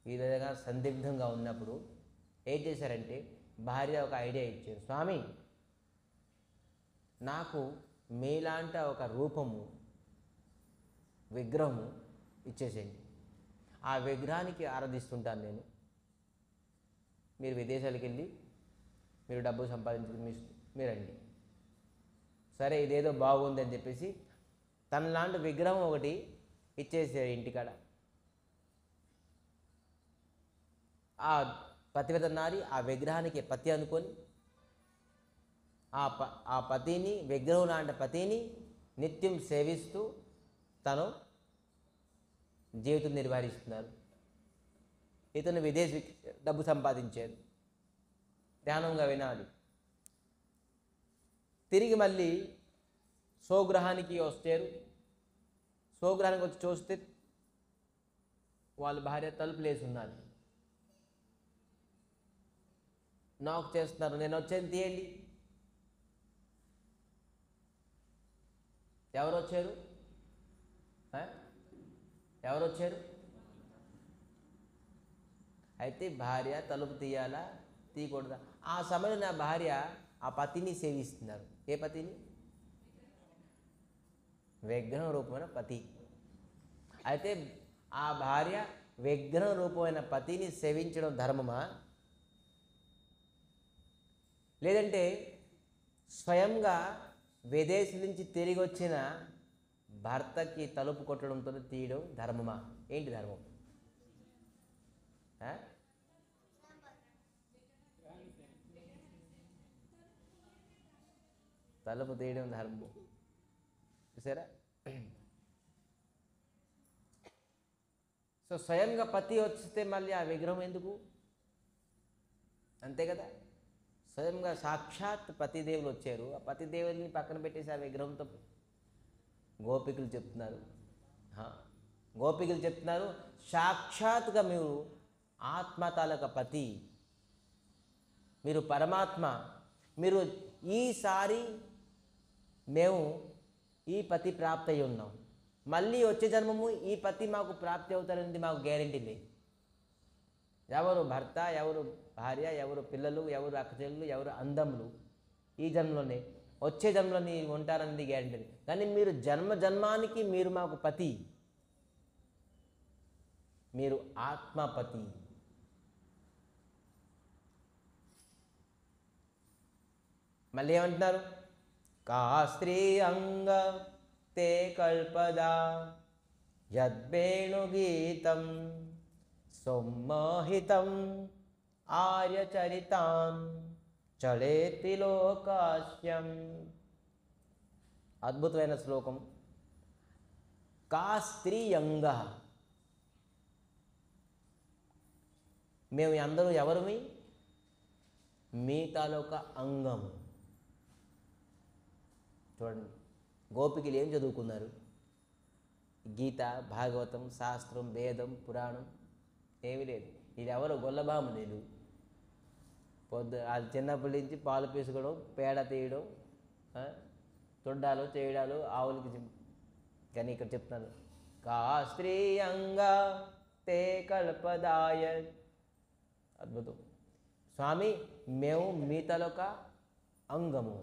ఈ విధంగా సందిగ్ధంగా ఉన్నప్పుడు ఏం చేశారంటే భార్య ఒక ఐడియా ఇచ్చారు. స్వామి, నాకు మీలాంటి ఒక రూపము, విగ్రహము ఇచ్చేసేయండి. ఆ విగ్రహానికి ఆరాధిస్తుంటాను నేను. మీరు విదేశాలకు వెళ్ళి మీరు డబ్బు సంపాదించుకుని మీరండి. సరే, ఇదేదో బాగుంది అని చెప్పేసి తనలాంటి విగ్రహం ఒకటి ఇచ్చేసారు ఇంటికాడ. ఆ పతివ్రత నారి ఆ విగ్రహానికి పతి అనుకొని ఆ పతిని, విగ్రహం లాంటి పతిని నిత్యం సేవిస్తూ తను జీవితం నిర్వహిస్తున్నారు. ఇతను విదేశీ డబ్బు సంపాదించాడు. ధ్యానంగా వినాలి. తిరిగి మళ్ళీ స్వగృహానికి వచ్చారు. స్వగృహానికి వచ్చి చూస్తే వాళ్ళ భార్య తలుపులు వేసి ఉన్నారు. నాకు చేస్తున్నారు, నేను వచ్చేది తీయండి. ఎవరు వచ్చారు? ఎవరు వచ్చారు? అయితే భార్య తలుపు తీయాలా తీయకూడదా? ఆ సమయంలో నా భార్య ఆ పతిని సేవిస్తున్నారు. ఏ పతిని? విగ్రహం రూపమైన పతి. అయితే ఆ భార్య విగ్రహం రూపమైన పతిని సేవించడం ధర్మమా? లేదంటే స్వయంగా విదేశీ నుంచి తిరిగి వచ్చిన భర్తకి తలుపు కొట్టడంతో తీయడం ధర్మమా? ఏంటి ధర్మం? తలుపు తీయడం ధర్మం. చూసారా? సో స్వయంగా పతి వస్తే మళ్ళీ ఆ విగ్రహం ఎందుకు? అంతే కదా. స్వయంగా సాక్షాత్ పతిదేవులు వచ్చారు. ఆ పతిదేవుల్ని పక్కన పెట్టేసి ఆ విగ్రహంతో గోపికలు చెప్తున్నారు. గోపికలు చెప్తున్నారు, సాక్షాత్గా మీరు ఆత్మ తాలూకా పతి, మీరు పరమాత్మ. మీరు ఈసారి మేము ఈ పతి ప్రాప్తి అయి ఉన్నాం, మళ్ళీ వచ్చే జన్మము ఈ పతి మాకు ప్రాప్తి అవుతారనేది మాకు గ్యారెంటీ లేదు. ఎవరు భర్త, ఎవరు భార్య, ఎవరు పిల్లలు, ఎవరు అక్కచెల్లెలు, ఎవరు అందములు ఈ జన్మలోనే, వచ్చే జన్మలోని ఉంటారనేది గ్యారెంటీ లేదు. కానీ మీరు జన్మానికి మీరు మాకు పతి, మీరు ఆత్మపతి. మళ్ళీ ఏమంటున్నారు? కా స్త్రీ అంగ తే కల్పదా యద్వేణుగీతం సోమ్మోహితం ఆర్యచరితాం చళేతి లోకాస్యం. అద్భుతమైన శ్లోకం. కా స్త్రీ అంగ, మేము అందరూ ఎవరిమి? మీ తాలూకా అంగం. చూడండి, గోపికలు ఏం చదువుకున్నారు? గీత, భాగవతం, శాస్త్రం, వేదం, పురాణం ఏమీ లేదు. ఇది ఎవరు? గొల్లభామనీలు. అది చిన్నప్పటి నుంచి పాలు పీసుకోవడం, పేడ తీయడం, తొడ్డాలు చేయడాలు ఆవులకి. కానీ ఇక్కడ చెప్తున్నాను, కా స్త్రీ అంగా తే కల్పదాయ. అద్భుతం. స్వామి, మేము మీ తాలూకా అంగము.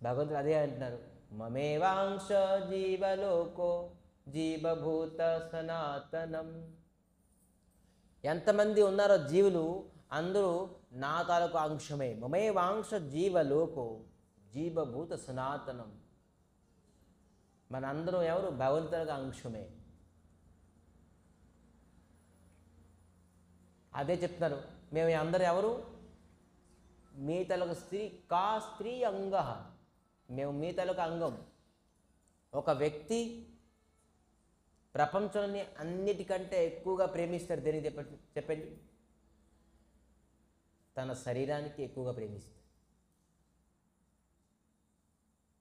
భగవంతుడు అదే అంటున్నారు, మమేవాంశ జీవలోకో జీవభూత సనాతనం. ఎంతమంది ఉన్నారో జీవులు అందరూ నా తాలూకు అంశమే. మమేవాంశ జీవలోకో జీవభూత సనాతనం. మనందరం ఎవరు? భగవంతుడిగా అంశమే. అదే చెప్తున్నారు, మేము అందరూ ఎవరు? మీ తాలూకు స్త్రీ. కా స్త్రీ అంగ, మేము మీ తాలూకు అంగం. ఒక వ్యక్తి ప్రపంచంలోని అన్నిటికంటే ఎక్కువగా ప్రేమిస్తారు దేనికి చెప్పండి? తన శరీరానికి ఎక్కువగా ప్రేమిస్తారు.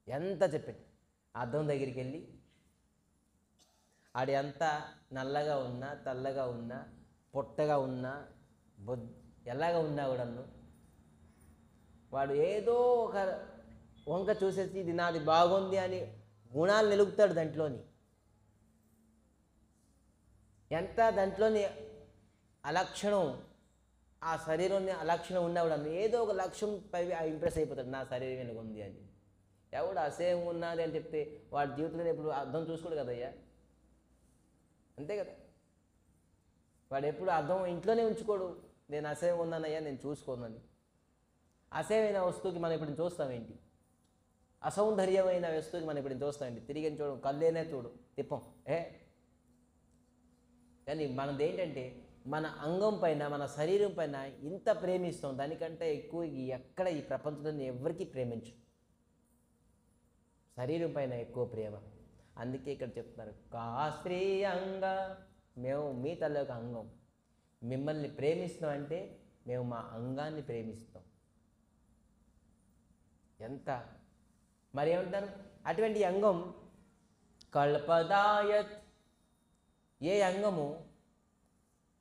ఎంత చెప్పింది. అద్దం దగ్గరికి వెళ్ళి ఆడు ఎంత నల్లగా ఉన్నా, తెల్లగా ఉన్నా, పొట్టగా ఉన్నా, ఎలాగా ఉన్నా కూడాను వాడు ఏదో ఒక వంక చూసేసి ఇది నాది బాగుంది అని గుణాలు నిలుపుతాడు దాంట్లోని. ఎంత దాంట్లోని అలక్షణం, ఆ శరీరంలో అలక్షణం ఉన్నా కూడా ఏదో ఒక లక్ష్యం పై ఇంప్రెస్ అయిపోతాడు, నా శరీరం వెనుక ఉంది అని. ఎవడు అసేహం ఉన్నది అని చెప్తే వాడి జీవితంలో ఎప్పుడు అర్థం చూసుకోడు కదయ్యా, అంతే కదా. వాడు ఎప్పుడు అర్థం ఇంట్లోనే ఉంచుకోడు, నేను అసేహం ఉన్నానయ్యా నేను చూసుకోనని. అసేహమైన వస్తువుకి మనం ఇప్పుడు చూస్తామేంటి, అసౌందర్యమైన వస్తువుకి మనం ఇప్పుడు చూస్తామేంటి, తిరిగి చూడం, కళ్ళేనే చూడు తిప్పం. కానీ మనది ఏంటంటే మన అంగం పైన, మన శరీరం పైన ఇంత ప్రేమిస్తాం, దానికంటే ఎక్కువ ఎక్కడ ఈ ప్రపంచంలో ఎవరికి ప్రేమించు, శరీరం పైన ఎక్కువ ప్రేమ. అందుకే ఇక్కడ చెప్తున్నారు, కా స్త్రీ అంగ, మేము మీ తల్లి అంగం, మిమ్మల్ని ప్రేమిస్తున్నాం అంటే మేము మా అంగాన్ని ప్రేమిస్తాం. ఎంత మరి ఏమంటారు, అటువంటి అంగం కల్పదాయత్, ఏ అంగము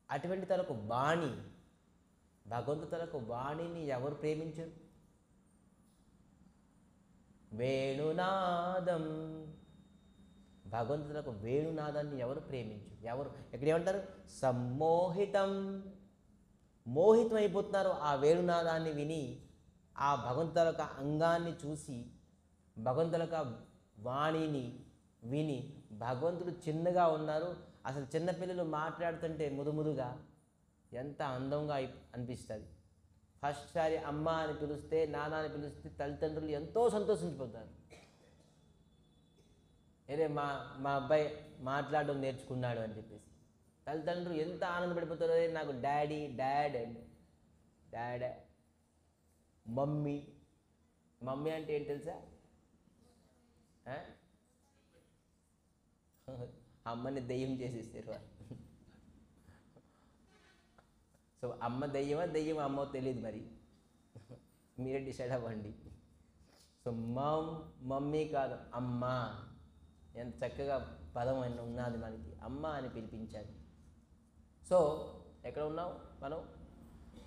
అటువంటి తలకు వాణి, భగవంతు తలకు వాణిని ఎవరు ప్రేమించరు. వేణునాదం, భగవంతులకు వేణునాదాన్ని ఎవరు ప్రేమించు, ఎవరు ఇక్కడ ఏమంటారు, సమ్మోహితం, మోహితం అయిపోతున్నారు ఆ వేణునాదాన్ని విని, ఆ భగవంతుల అంగాన్ని చూసి, భగవంతుల వాణిని విని. భగవంతుడు చిన్నగా ఉన్నారు, అసలు చిన్నపిల్లలు మాట్లాడుతుంటే ముదుముదుగా ఎంత అందంగా అనిపిస్తుంది. ఫస్ట్ సారి అమ్మ అని పిలిస్తే, నాన్న అని పిలిస్తే తల్లిదండ్రులు ఎంతో సంతోషించిపోతారు. ఏరే మా అబ్బాయి మాట్లాడడం నేర్చుకున్నాడు అని చెప్పేసి తల్లిదండ్రులు ఎంత ఆనందపడిపోతారో. నాకు డాడ్ అండ్ డాడ్, మమ్మీ అంటే ఏంటి తెలుసా, అమ్మని దెయ్యం చేసేస్తారు వాళ్ళు. సో అమ్మ దెయ్యం అమ్మో తెలియదు, మరి మీరే డిసైడ్ అవ్వండి. సో మమ్మీ కాదు అమ్మ, ఎంత చక్కగా పదం ఉన్నది మనకి, అమ్మ అని పిలిపించాలి. సో ఎక్కడ ఉన్నాం మనం.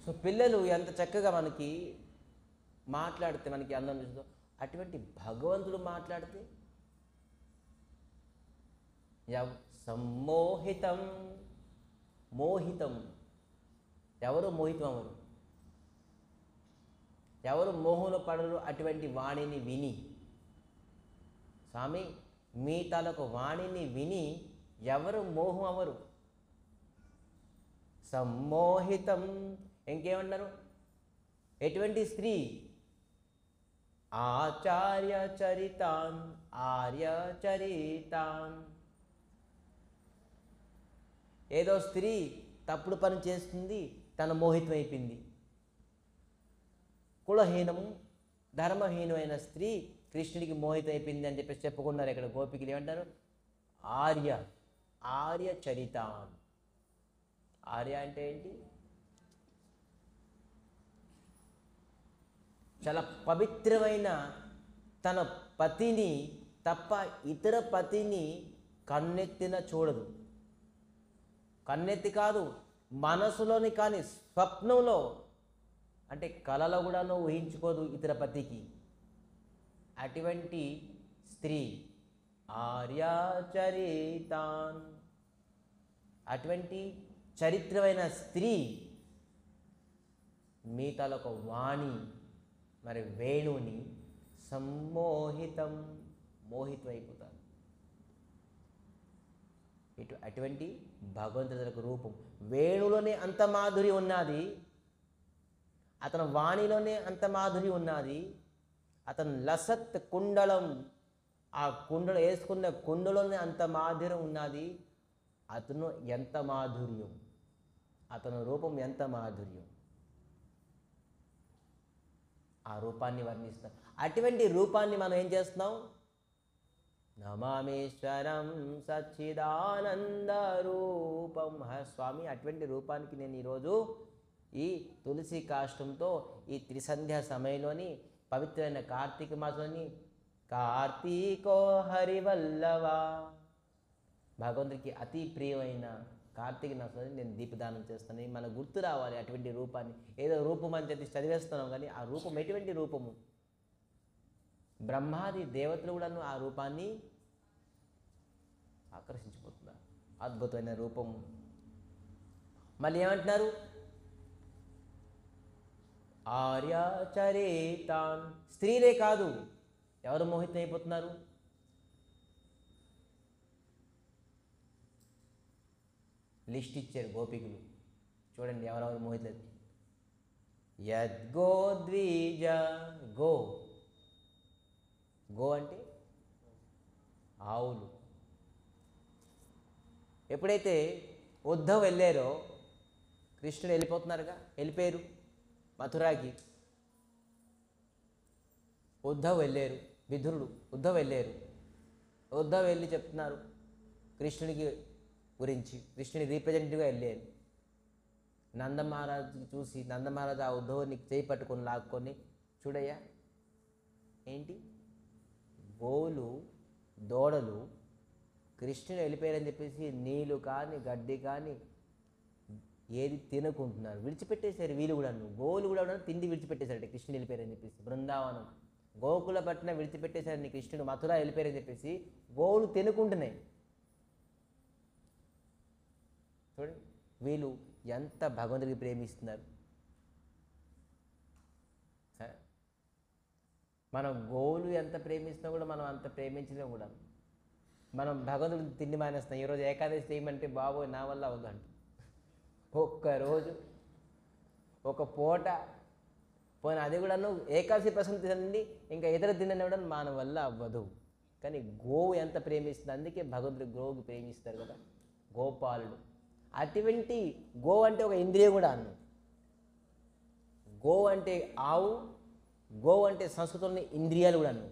సో పిల్లలు ఎంత చక్కగా మనకి మాట్లాడితే మనకి అందం చూస్తాం, అటువంటి భగవంతుడు మాట్లాడితే సమ్మోహితం, మోహితం. ఎవరు మోహితం అవరు, ఎవరు మోహంలో పడరు అటువంటి వాణిని విని. స్వామి మీ తాలూకు వాణిని విని ఎవరు మోహం అవరు. సమ్మోహితం. ఇంకేమన్నారు, ఎటువంటి స్త్రీ, ఆచార్య చరితాన్, ఆర్య చరితాన్. ఏదో స్త్రీ తప్పుడు పని చేస్తుంది, తన మోహితం అయిపోయింది. కులహీనము ధర్మహీనమైన స్త్రీ కృష్ణుడికి మోహితం అయిపోయింది అని చెప్పేసి చెప్పుకున్నారు. ఇక్కడ గోపికలు ఏమంటారు, ఆర్య చరితాన్. ఆర్య అంటే ఏంటి, చాలా పవిత్రమైన తన పతిని తప్ప ఇతర పతిని కన్నెత్తిన చూడదు. కన్నెత్తి కాదు, మనసులోని కానీ స్వప్నంలో అంటే కలలో కూడా ఊహించుకోదు ఇతర పతికి. అటువంటి స్త్రీ ఆర్యాచరితాన్. అటువంటి చరిత్రమైన స్త్రీ మీ తాలూకు వాణి మరి వేణుని సమ్మోహితం, మోహితం అయిపోతారు. అటువంటి భగవంతుడికి రూపం. వేణులోనే అంత మాధురి ఉన్నది, అతని వాణిలోనే అంత మాధురి ఉన్నది. అతను లసత్ కుండలం, ఆ కుండలు వేసుకున్న కుండలోనే అంత మాధుర్యం ఉన్నది. అతను ఎంత మాధుర్యం, అతని రూపం ఎంత మాధుర్యం, ఆ రూపాన్ని వర్ణిస్తాం. అటువంటి రూపాన్ని మనం ఏం చేస్తున్నాం, నమామేశ్వరం సచ్చిదానంద రూపం. స్వామి అటువంటి రూపానికి నేను ఈరోజు ఈ తులసి కాష్టంతో ఈ త్రిసంధ్య సమయంలోని పవిత్రమైన కార్తీక మాసంలోని కార్తీకో హరివల్లవా. భగవంతుడికి అతి ప్రియమైన కార్తీక మాసంలో నేను దీపదానం చేస్తాను. మన గుర్తు రావాలి అటువంటి రూపాన్ని. ఏదో రూపం అని చెప్పి చదివేస్తున్నాం, కానీ ఆ రూపం ఎటువంటి రూపము? బ్రహ్మాది దేవతలు కూడాను ఆ రూపాన్ని ఆకర్షించిపోతున్నారు. అద్భుతమైన రూపము. మళ్ళీ ఏమంటున్నారు? ఆర్యాచరేతాన్. స్త్రీలే కాదు, ఎవరు మోహితం అయిపోతున్నారు? లిస్ట్ ఇచ్చారు గోపికులు. చూడండి ఎవరెవరు మోహితులు. యద్గోద్విజ. గో, గో అంటే ఆవులు. ఎప్పుడైతే ఉద్ధవ్ వెళ్ళారో కృష్ణుడు వెళ్ళిపోతున్నారుగా, వెళ్ళిపోయారు మథురాకి. ఉద్ధవ్ వెళ్ళారు, విదురుడు ఉద్ధవ్ వెళ్ళారు. ఉద్ధవ్ వెళ్ళి చెప్తున్నారు కృష్ణుడికి గురించి, కృష్ణుని రీప్రజెంటేటివ్గా వెళ్ళారు. నందమహారాజుకి చూసి నందమహారాజు ఆ ఉద్ధవుని చేయి పట్టుకొని లాక్కొని, చూడయ్యా ఏంటి గోవులు దూడలు కృష్ణుడు వెళ్ళిపోయారని చెప్పేసి నీళ్ళు కానీ గడ్డి కానీ ఏది తినకుంటున్నారు, విడిచిపెట్టేశారు. వీళ్ళు కూడా గోవులు కూడా తిండి విడిచిపెట్టేశారట కృష్ణుడు వెళ్ళిపోయారని చెప్పేసి. బృందావనం గోకుల పట్టిన విడిచిపెట్టేశారని కృష్ణుడు మథురా వెళ్ళిపోయారని చెప్పేసి గోవులు తినుకుంటున్నాయి. చూడండి వీళ్ళు ఎంత భగవంతుడికి ప్రేమిస్తున్నారు. మనం గోవులు ఎంత ప్రేమిస్తున్నా కూడా మనం అంత ప్రేమించలేము కూడా. మనం భగవంతుడిని తిండి మానేస్తున్నాం. ఈరోజు ఏకాదశి చేయమంటే బాబోయ్ నా వల్ల అవ్వదంట. ఒక్కరోజు ఒక పూట పోయిన అది కూడాను ఏకాదశి ప్రసంగం తినండి, ఇంకా ఇతర తినని కూడా మన వల్ల అవ్వదు. కానీ గోవు ఎంత ప్రేమిస్తుంది, అందుకే భగవంతుడు గోవుకి ప్రేమిస్తారు కదా, గోపాలుడు. అటువంటి గో అంటే ఒక ఇంద్రియం కూడా అన్ను. గో అంటే ఆవు, గో అంటే సంస్కృతంలో ఇంద్రియాలు కూడా అన్ను.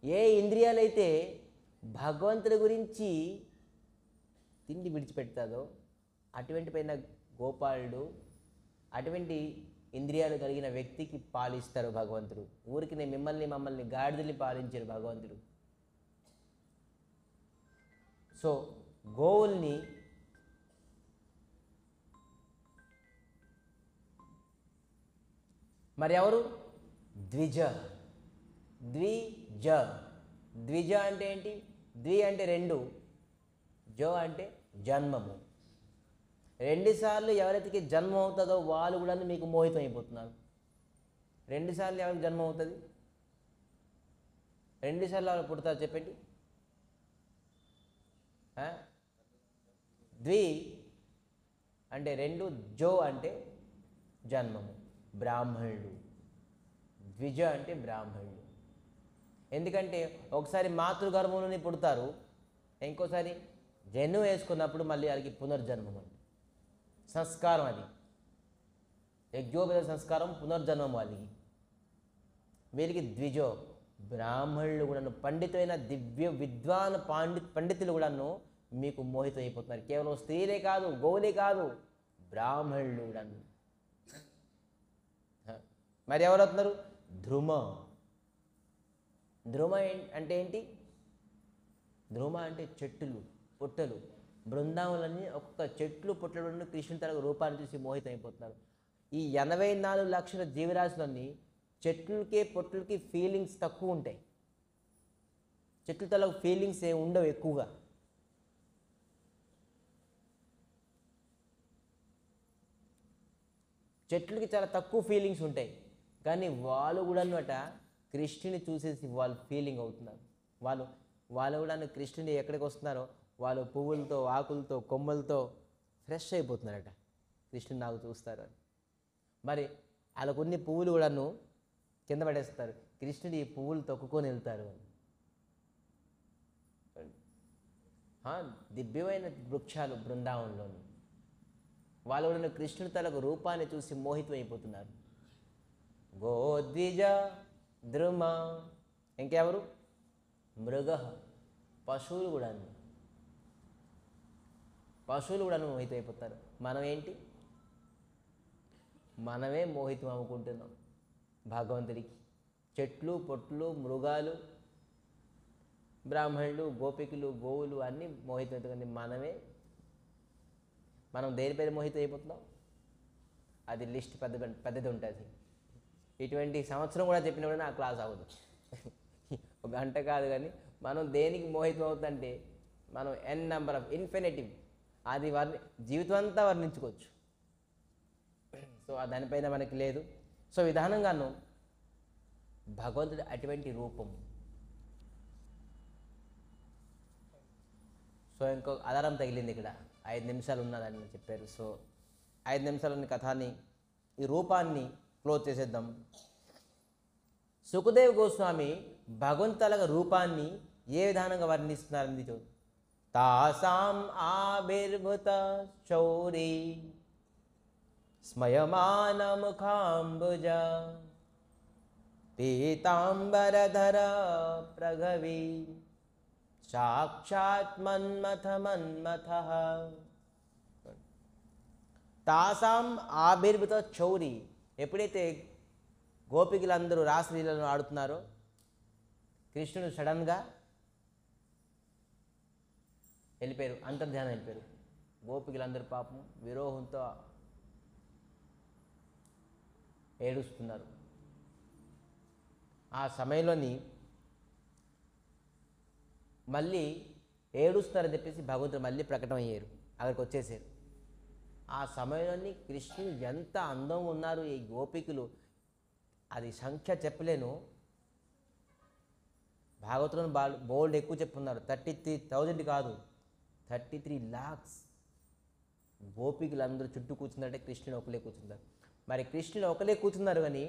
ఏ ఇంద్రియాలైతే భగవంతుడి గురించి తిండి విడిచిపెడతాదో అటువంటి పైన గోపాలుడు, అటువంటి ఇంద్రియాలు కలిగిన వ్యక్తికి పాలిస్తారు భగవంతుడు. ఊరికి నేను మమ్మల్ని గాడిదల్ని పాలించారు భగవంతుడు. సో గోవుల్ని మరి ఎవరు? ద్విజ. ద్విజ. ద్విజ అంటే ఏంటి? ద్వి అంటే రెండు, జో అంటే జన్మము. రెండుసార్లు ఎవరైతే జన్మం అవుతుందో వాళ్ళు కూడా మీకు మోహితం అయిపోతున్నారు. రెండుసార్లు ఎవరికి జన్మం అవుతుంది? రెండుసార్లు ఎవరు పుడతారు చెప్పండి? ద్వి అంటే రెండు, జో అంటే జన్మము, బ్రాహ్మణుడు. ద్విజ అంటే బ్రాహ్మణుడు. ఎందుకంటే ఒకసారి మాతృగర్భంలోనే పుడతారు, ఇంకోసారి జన్మ వేసుకున్నప్పుడు మళ్ళీ వాళ్ళకి పునర్జన్మం అండి. సంస్కారం అది, యజ్ఞోపేత సంస్కారం, పునర్జన్మం వాళ్ళకి. వీరికి ద్విజో. బ్రాహ్మణులు కూడాను, పండితులైన దివ్య విద్వాన్ పండితులు కూడాను మీకు మోహితం అయిపోతున్నారు. కేవలం స్త్రీలే కాదు, గోవులే కాదు, బ్రాహ్మణులు కూడాను. మరి ఎవరు అవుతున్నారు? ధ్రుమ. ధ్రుమ అంటే ఏంటి? ధ్రుమ అంటే చెట్టులు, పుట్టలు. బృందావనాలన్నీ ఒక్కొక్క చెట్లు పుట్టలను కృష్ణుని తన రూపాన్ని చూసి మోహితం అయిపోతున్నారు. ఈ 84 లక్షల జీవరాశులన్నీ చెట్లకి పుట్టలకి ఫీలింగ్స్ తక్కువ ఉంటాయి. చెట్ల తల ఫీలింగ్స్ ఏమి ఉండవు ఎక్కువగా. చెట్లకి చాలా తక్కువ ఫీలింగ్స్ ఉంటాయి, కానీ వాళ్ళు కూడా అన్నమాట కృష్ణుని చూసేసి వాళ్ళు ఫీలింగ్ అవుతున్నారు. వాళ్ళు కూడా కృష్ణుని ఎక్కడికి వస్తున్నారో వాళ్ళు పువ్వులతో, ఆకులతో, కొమ్మలతో ఫ్రెష్ అయిపోతున్నారట. కృష్ణుని నాకు చూస్తారు అని. మరి వాళ్ళ కొన్ని పువ్వులు కూడాను కింద పడేస్తారు, కృష్ణుడు ఈ పువ్వులు తొక్కుకొని వెళ్తారు అని. దివ్యమైన వృక్షాలు బృందావనంలోని. వాళ్ళు కూడా కృష్ణుడి తలకు రూపాన్ని చూసి మోహితం అయిపోతున్నారు. గోద్విజ, ద్రుమ, ఇంకెవరు? మృగ. పశువులు కూడా మోహితం అయిపోతారు. మనం ఏంటి? మనమే మోహితం అమ్ముకుంటున్నాం భగవంతుడికి. చెట్లు పొట్లు మృగాలు బ్రాహ్మణులు గోపికలు గోవులు అన్నీ మోహితమవుతుంది. మనం దేనిపైన మోహితం అయిపోతున్నాం? అది లిస్ట్ పెద్దది ఉంటుంది. ఇటువంటి సంవత్సరం కూడా చెప్పిన కూడా నా క్లాస్ అవ్వదు. ఒక గంట కాదు. కానీ మనం దేనికి మోహితం అవుతుందంటే మనం ఎన్ నెంబర్ ఆఫ్ ఇన్ఫినిటివ్ అది జీవితం అంతా వర్ణించుకోవచ్చు. సో దానిపైన మనకి లేదు. సో విధానంగాను భగవంతుడు అటువంటి రూపం. సో ఇంకో ఆధారం తగిలింది ఇక్కడ. 5 నిమిషాలు ఉన్నదని చెప్పారు. సో 5 నిమిషాలని కథని ఈ రూపాన్ని క్లోజ్ చేసేద్దాం. సుఖదేవ్ గోస్వామి భగవంతుల రూపాన్ని ఏ విధానంగా వర్ణిస్తున్నారని చూడు. తాసాం ఆవిర్భుత శౌరీ స్మయమాన ముఖాంబుజ పీతాంబరధర ప్రగవి సాక్షాత్ మన్మథ మన్మథ. తాసాం ఆవిర్భుత చౌరి. ఎప్పుడైతే గోపికలందరూ రాసలీలను ఆడుతున్నారో కృష్ణుడు సడన్గా వెళ్ళిపోయారు, అంతర్ధ్యానం వెళ్ళిపోయారు. గోపికలందరూ పాపం విరోహంతో ఏడుస్తున్నారు. ఆ సమయంలోని మళ్ళీ ఏడుస్తున్నారని చెప్పేసి భగవంతుడు మళ్ళీ ప్రకటమయ్యారు, అక్కడికి వచ్చేసారు. ఆ సమయంలోని కృష్ణుడు ఎంత అందంగా ఉన్నారు ఈ గోపికలు, అది సంఖ్య చెప్పలేను. భాగవతులను బోల్డ్ ఎక్కువ చెప్పున్నారు. 33,000 కాదు, 33 lakhs గోపికలు అందరూ చుట్టూ కూర్చున్నారంటే కృష్ణుడు ఒకలే కూర్చున్నారు. మరి కృష్ణుడు ఒకలే కూర్చున్నారు, కానీ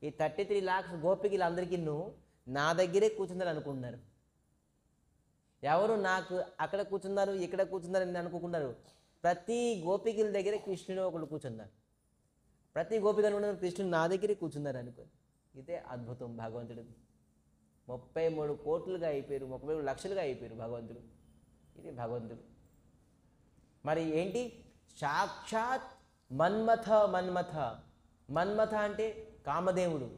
ఈ 33 lakhs గోపికలు అందరికీ నా దగ్గరే కూర్చున్నారు అనుకుంటున్నారు. ఎవరు నాకు అక్కడ కూర్చున్నారు ఇక్కడ కూర్చున్నారని అనుకుంటున్నారు. ప్రతి గోపికల దగ్గరే కృష్ణుడు ఒకళ్ళు కూర్చున్నారు. ప్రతి గోపికలు ఉన్నారు, కృష్ణుడు నా దగ్గరే కూర్చున్నారు అనుకో. ఇదే అద్భుతం భగవంతుడిది. 33 కోట్లుగా అయిపోయారు, 33 లక్షలుగా అయిపోయారు భగవంతుడు. ఇది భగవంతుడు. మరి ఏంటి? సాక్షాత్ మన్మథ మన్మథ. మన్మథ అంటే కామదేవుడు.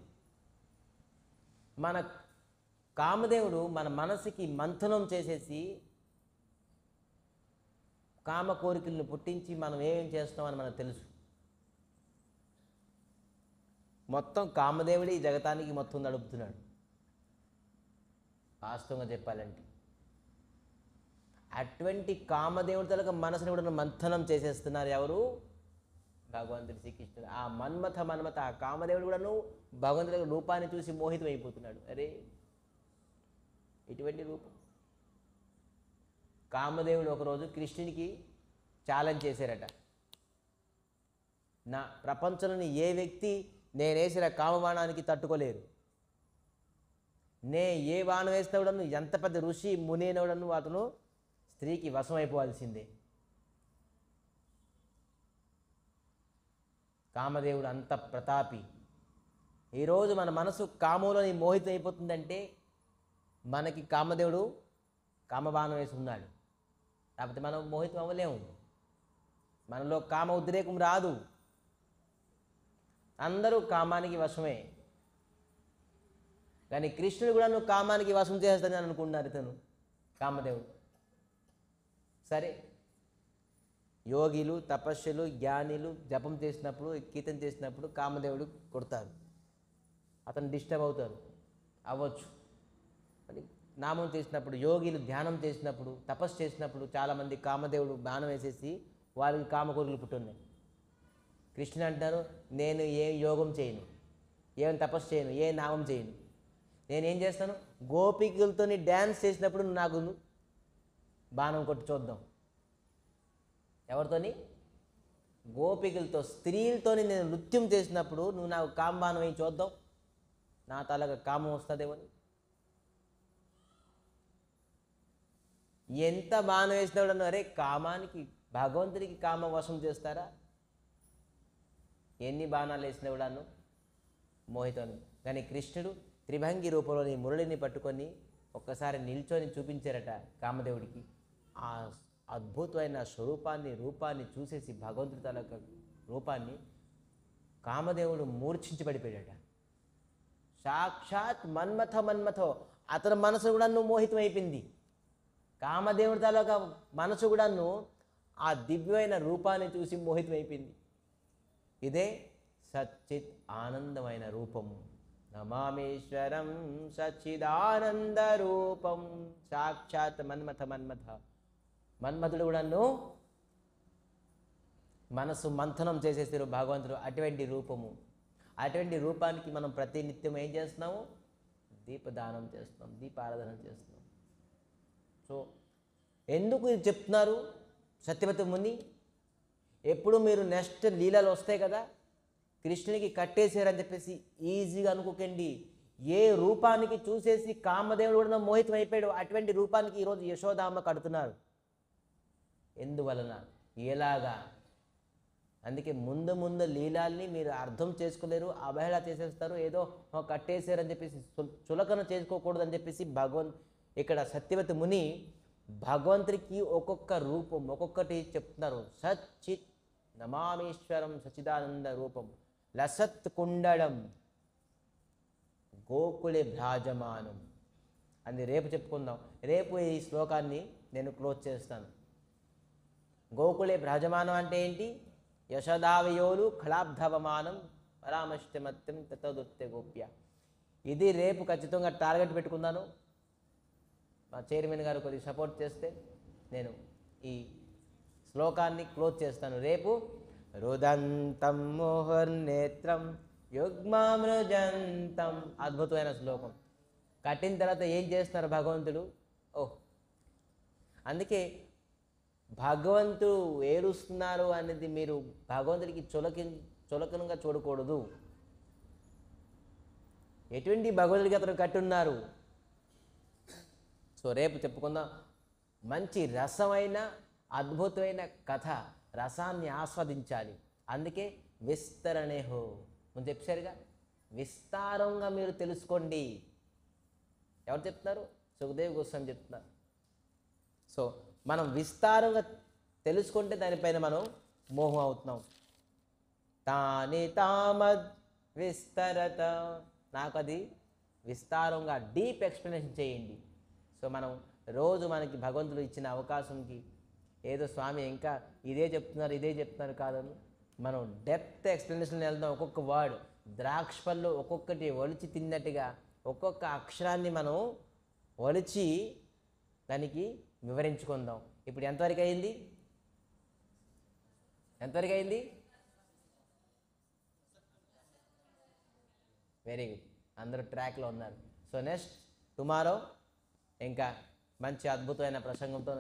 మన కామదేవుడు మన మనసుకి మంథనం చేసేసి కామ కోరికలను పుట్టించి మనం ఏమేం చేస్తామని మనకు తెలుసు. మొత్తం కామదేవుడే ఈ జగతానికి మొత్తం నడుపుతున్నాడు వాస్తవంగా చెప్పాలంటే. అటువంటి కామదేవుడి తలక మనసుని కూడా మంథనం చేసేస్తున్నారు ఎవరు? భగవంతుడు శ్రీకృష్ణుడు. ఆ మన్మథ మన్మథ ఆ కామదేవుడు కూడాను భగవంతుడి రూపాన్ని చూసి మోహితం అయిపోతున్నాడు. అరే ఇటువంటి రూపం. కామదేవుడు ఒకరోజు కృష్ణునికి ఛాలెంజ్ చేశారట. నా ప్రపంచంలోని ఏ వ్యక్తి నేనేసిన కామబాణానికి తట్టుకోలేరు. నే ఏ బాణం వేసినవుడను ఎంత పెద్ద ఋషి ముని అయినవుడను అతను స్త్రీకి వశమైపోవాల్సిందే. కామదేవుడు అంత ప్రతాపి. ఈరోజు మన మనసు కామంలోని మోహితం అయిపోతుందంటే మనకి కామదేవుడు కామబాణం వేసి ఉన్నాడు. కాకపోతే మనం మోహితం అవ్వలేము. మనలో కామ ఉద్రేకం రాదు. అందరూ కామానికి వశమే. కానీ కృష్ణుడు కూడా నువ్వు కామానికి వశం చేస్తానని అనుకున్నారు ఇతను కామదేవుడు. సరే, యోగిలు తపస్సులు జ్ఞానిలు జపం చేసినప్పుడు కీర్తన చేసినప్పుడు కామదేవుడు కొడతారు, అతను డిస్టర్బ్ అవుతారు, అవ్వచ్చు. అని నామం చేసినప్పుడు యోగిలు ధ్యానం చేసినప్పుడు తపస్సు చేసినప్పుడు చాలామంది కామదేవుడు బాణం వేసేసి వాళ్ళకి కామ కోరికలు పుట్టున్నాయి. కృష్ణుడు అంటారు, నేను ఏ యోగం చేయను, ఏం తపస్సు చేయను, ఏ నామం చేయను. నేనేం చేస్తాను? గోపికలతో డ్యాన్స్ చేసినప్పుడు నాకు బాణం కొట్టి చూద్దాం. ఎవరితోని? గోపికలతో స్త్రీలతో నేను నృత్యం చేసినప్పుడు నువ్వు నాకు కామబాణం వేయి చూద్దాం, నా తలగా కామం వస్తుందేమని. ఎంత బాణం వేసినప్పుడు అరే కామానికి భగవంతుడికి కామ వశం చేస్తారా? ఎన్ని బాణాలు వేసినా కూడాను మోహితం. కానీ కృష్ణుడు త్రిభంగి రూపంలోని మురళిని పట్టుకొని ఒక్కసారి నిల్చొని చూపించారట కామదేవుడికి. ఆ అద్భుతమైన స్వరూపాన్ని రూపాన్ని చూసేసి భగవంతుడి తలక రూపాన్ని కామదేవుడు మూర్ఛించి పడిపోయాడట. సాక్షాత్ మన్మథో అతని మనసు కూడా నువ్వు మోహితమైపోయింది. కామదేవుడి తాలూకా మనసు కూడాను ఆ దివ్యమైన రూపాన్ని చూసి మోహితమైపోయింది. ఇదే సచ్చిత్ ఆనందమైన రూపము. నమామీశ్వరం సచ్చిదానంద రూపం. సాక్షాత్ మన్మథుడు కూడాను మనసు మంథనం చేసేసారు భగవంతుడు. అటువంటి రూపము, అటువంటి రూపానికి మనం ప్రతినిత్యం ఏం చేస్తున్నాము? దీపదానం చేస్తున్నాం, దీపారాధన చేస్తున్నాం. సో ఎందుకు ఇది చెప్తున్నారు సత్యవతి ముని? ఎప్పుడు మీరు నెక్స్ట్ లీలలు వస్తాయి కదా, కృష్ణునికి కట్టేసారని చెప్పేసి ఈజీగా అనుకోకండి. ఏ రూపానికి చూసేసి కామదేవుడు కూడా మోహితం అయిపోయాడు, అటువంటి రూపానికి ఈరోజు యశోదామ్మ కడుతున్నారు. ఎందువలన, ఎలాగా? అందుకే ముందు లీలాల్ని మీరు అర్థం చేసుకోలేరు, అవహేళ చేసేస్తారు. ఏదో కట్టేసారని చెప్పేసి చులకన చేసుకోకూడదని చెప్పేసి ఇక్కడ సత్యవతి ముని భగవంతుడికి ఒక్కొక్క రూపం ఒక్కొక్కటి చెప్తున్నారు. సచ్చిత్ నమామీశ్వరం సచిదానంద రూపం, లసత్ కుండలం గోకులే భ్రాజమానం అని రేపు చెప్పుకుందాం. రేపు ఈ శ్లోకాన్ని నేను క్లోజ్ చేస్తాను. గోకులే భ్రాజమానం అంటే ఏంటి? యశోదావయోలు ఖలాబ్ధవమానం పరామష్టమత్యం తతోదుత్య గోప్య. ఇది రేపు ఖచ్చితంగా టార్గెట్ పెట్టుకున్నాను. మా చైర్మన్ గారు కొద్దిగా సపోర్ట్ చేస్తే నేను ఈ శ్లోకాన్ని క్లోజ్ చేస్తాను. రేపు రుదంతం మోహర్నేత్రం యుగ్మామృజంతం, అద్భుతమైన శ్లోకం. కట్టిన తర్వాత ఏం చేస్తున్నారు భగవంతుడు? అందుకే భగవంతుడు ఏడుస్తున్నారు అనేది మీరు భగవంతుడికి చులకనగా చూడకూడదు. ఎటువంటి భగవంతుడికి అతను కట్టున్నారు. సో రేపు చెప్పుకుందాం. మంచి రసమైన అద్భుతమైన కథ, రసాన్ని ఆస్వాదించాలి. అందుకే విస్తరణేహో ముందు చెప్పారుగా, విస్తారంగా మీరు తెలుసుకోండి. ఎవరు చెప్తున్నారు? సుఖదేవ్ గోస్వామి చెప్తున్నారు. సో మనం విస్తారంగా తెలుసుకుంటే దానిపైన మనం మోహం అవుతున్నాం. తాని తామద్ విస్తరత, నాకు అది విస్తారంగా డీప్ ఎక్స్ప్లెనేషన్ చేయండి. సో మనం రోజు మనకి భగవంతుడు ఇచ్చిన అవకాశంకి ఏదో స్వామి ఇంకా ఇదే చెప్తున్నారు కాదని మనం డెప్త్ ఎక్స్ప్లెనేషన్ వెళ్దాం. ఒక్కొక్క వర్డ్ ద్రాక్ష పళ్ళు ఒక్కొక్కటి ఒలిచి తిన్నట్టుగా ఒక్కొక్క అక్షరాన్ని మనం ఒలిచి దానికి వివరించుకుందాం. ఇప్పుడు ఎంతవరకు అయింది? వెరీ గుడ్, అందరూ ట్రాక్లో ఉన్నారు. సో నెక్స్ట్ టుమారో ఇంకా మంచి అద్భుతమైన ప్రసంగంతో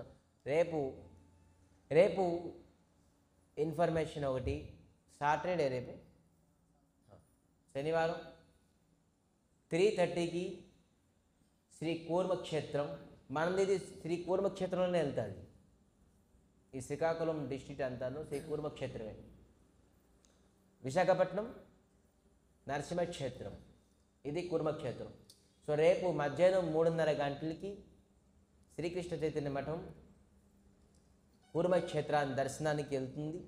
రేపు ఇన్ఫర్మేషన్ ఒకటి. సాటర్డే రేపు శనివారం 3:30కి శ్రీ కూర్మక్షేత్రం. మనది శ్రీ కూర్మక్షేత్రంలోనే వెళ్తుంది. ఈ శ్రీకాకుళం డిస్ట్రిక్ట్ అంతాను శ్రీ కూర్మక్షేత్రమే. విశాఖపట్నం నరసింహక్షేత్రం, ఇది కూర్మక్షేత్రం. సో రేపు మధ్యాహ్నం 3:30 గంటలకి శ్రీకృష్ణ చైతన్య మఠం కూర్మక్షేత్రాన్ని దర్శనానికి వెళ్తుంది.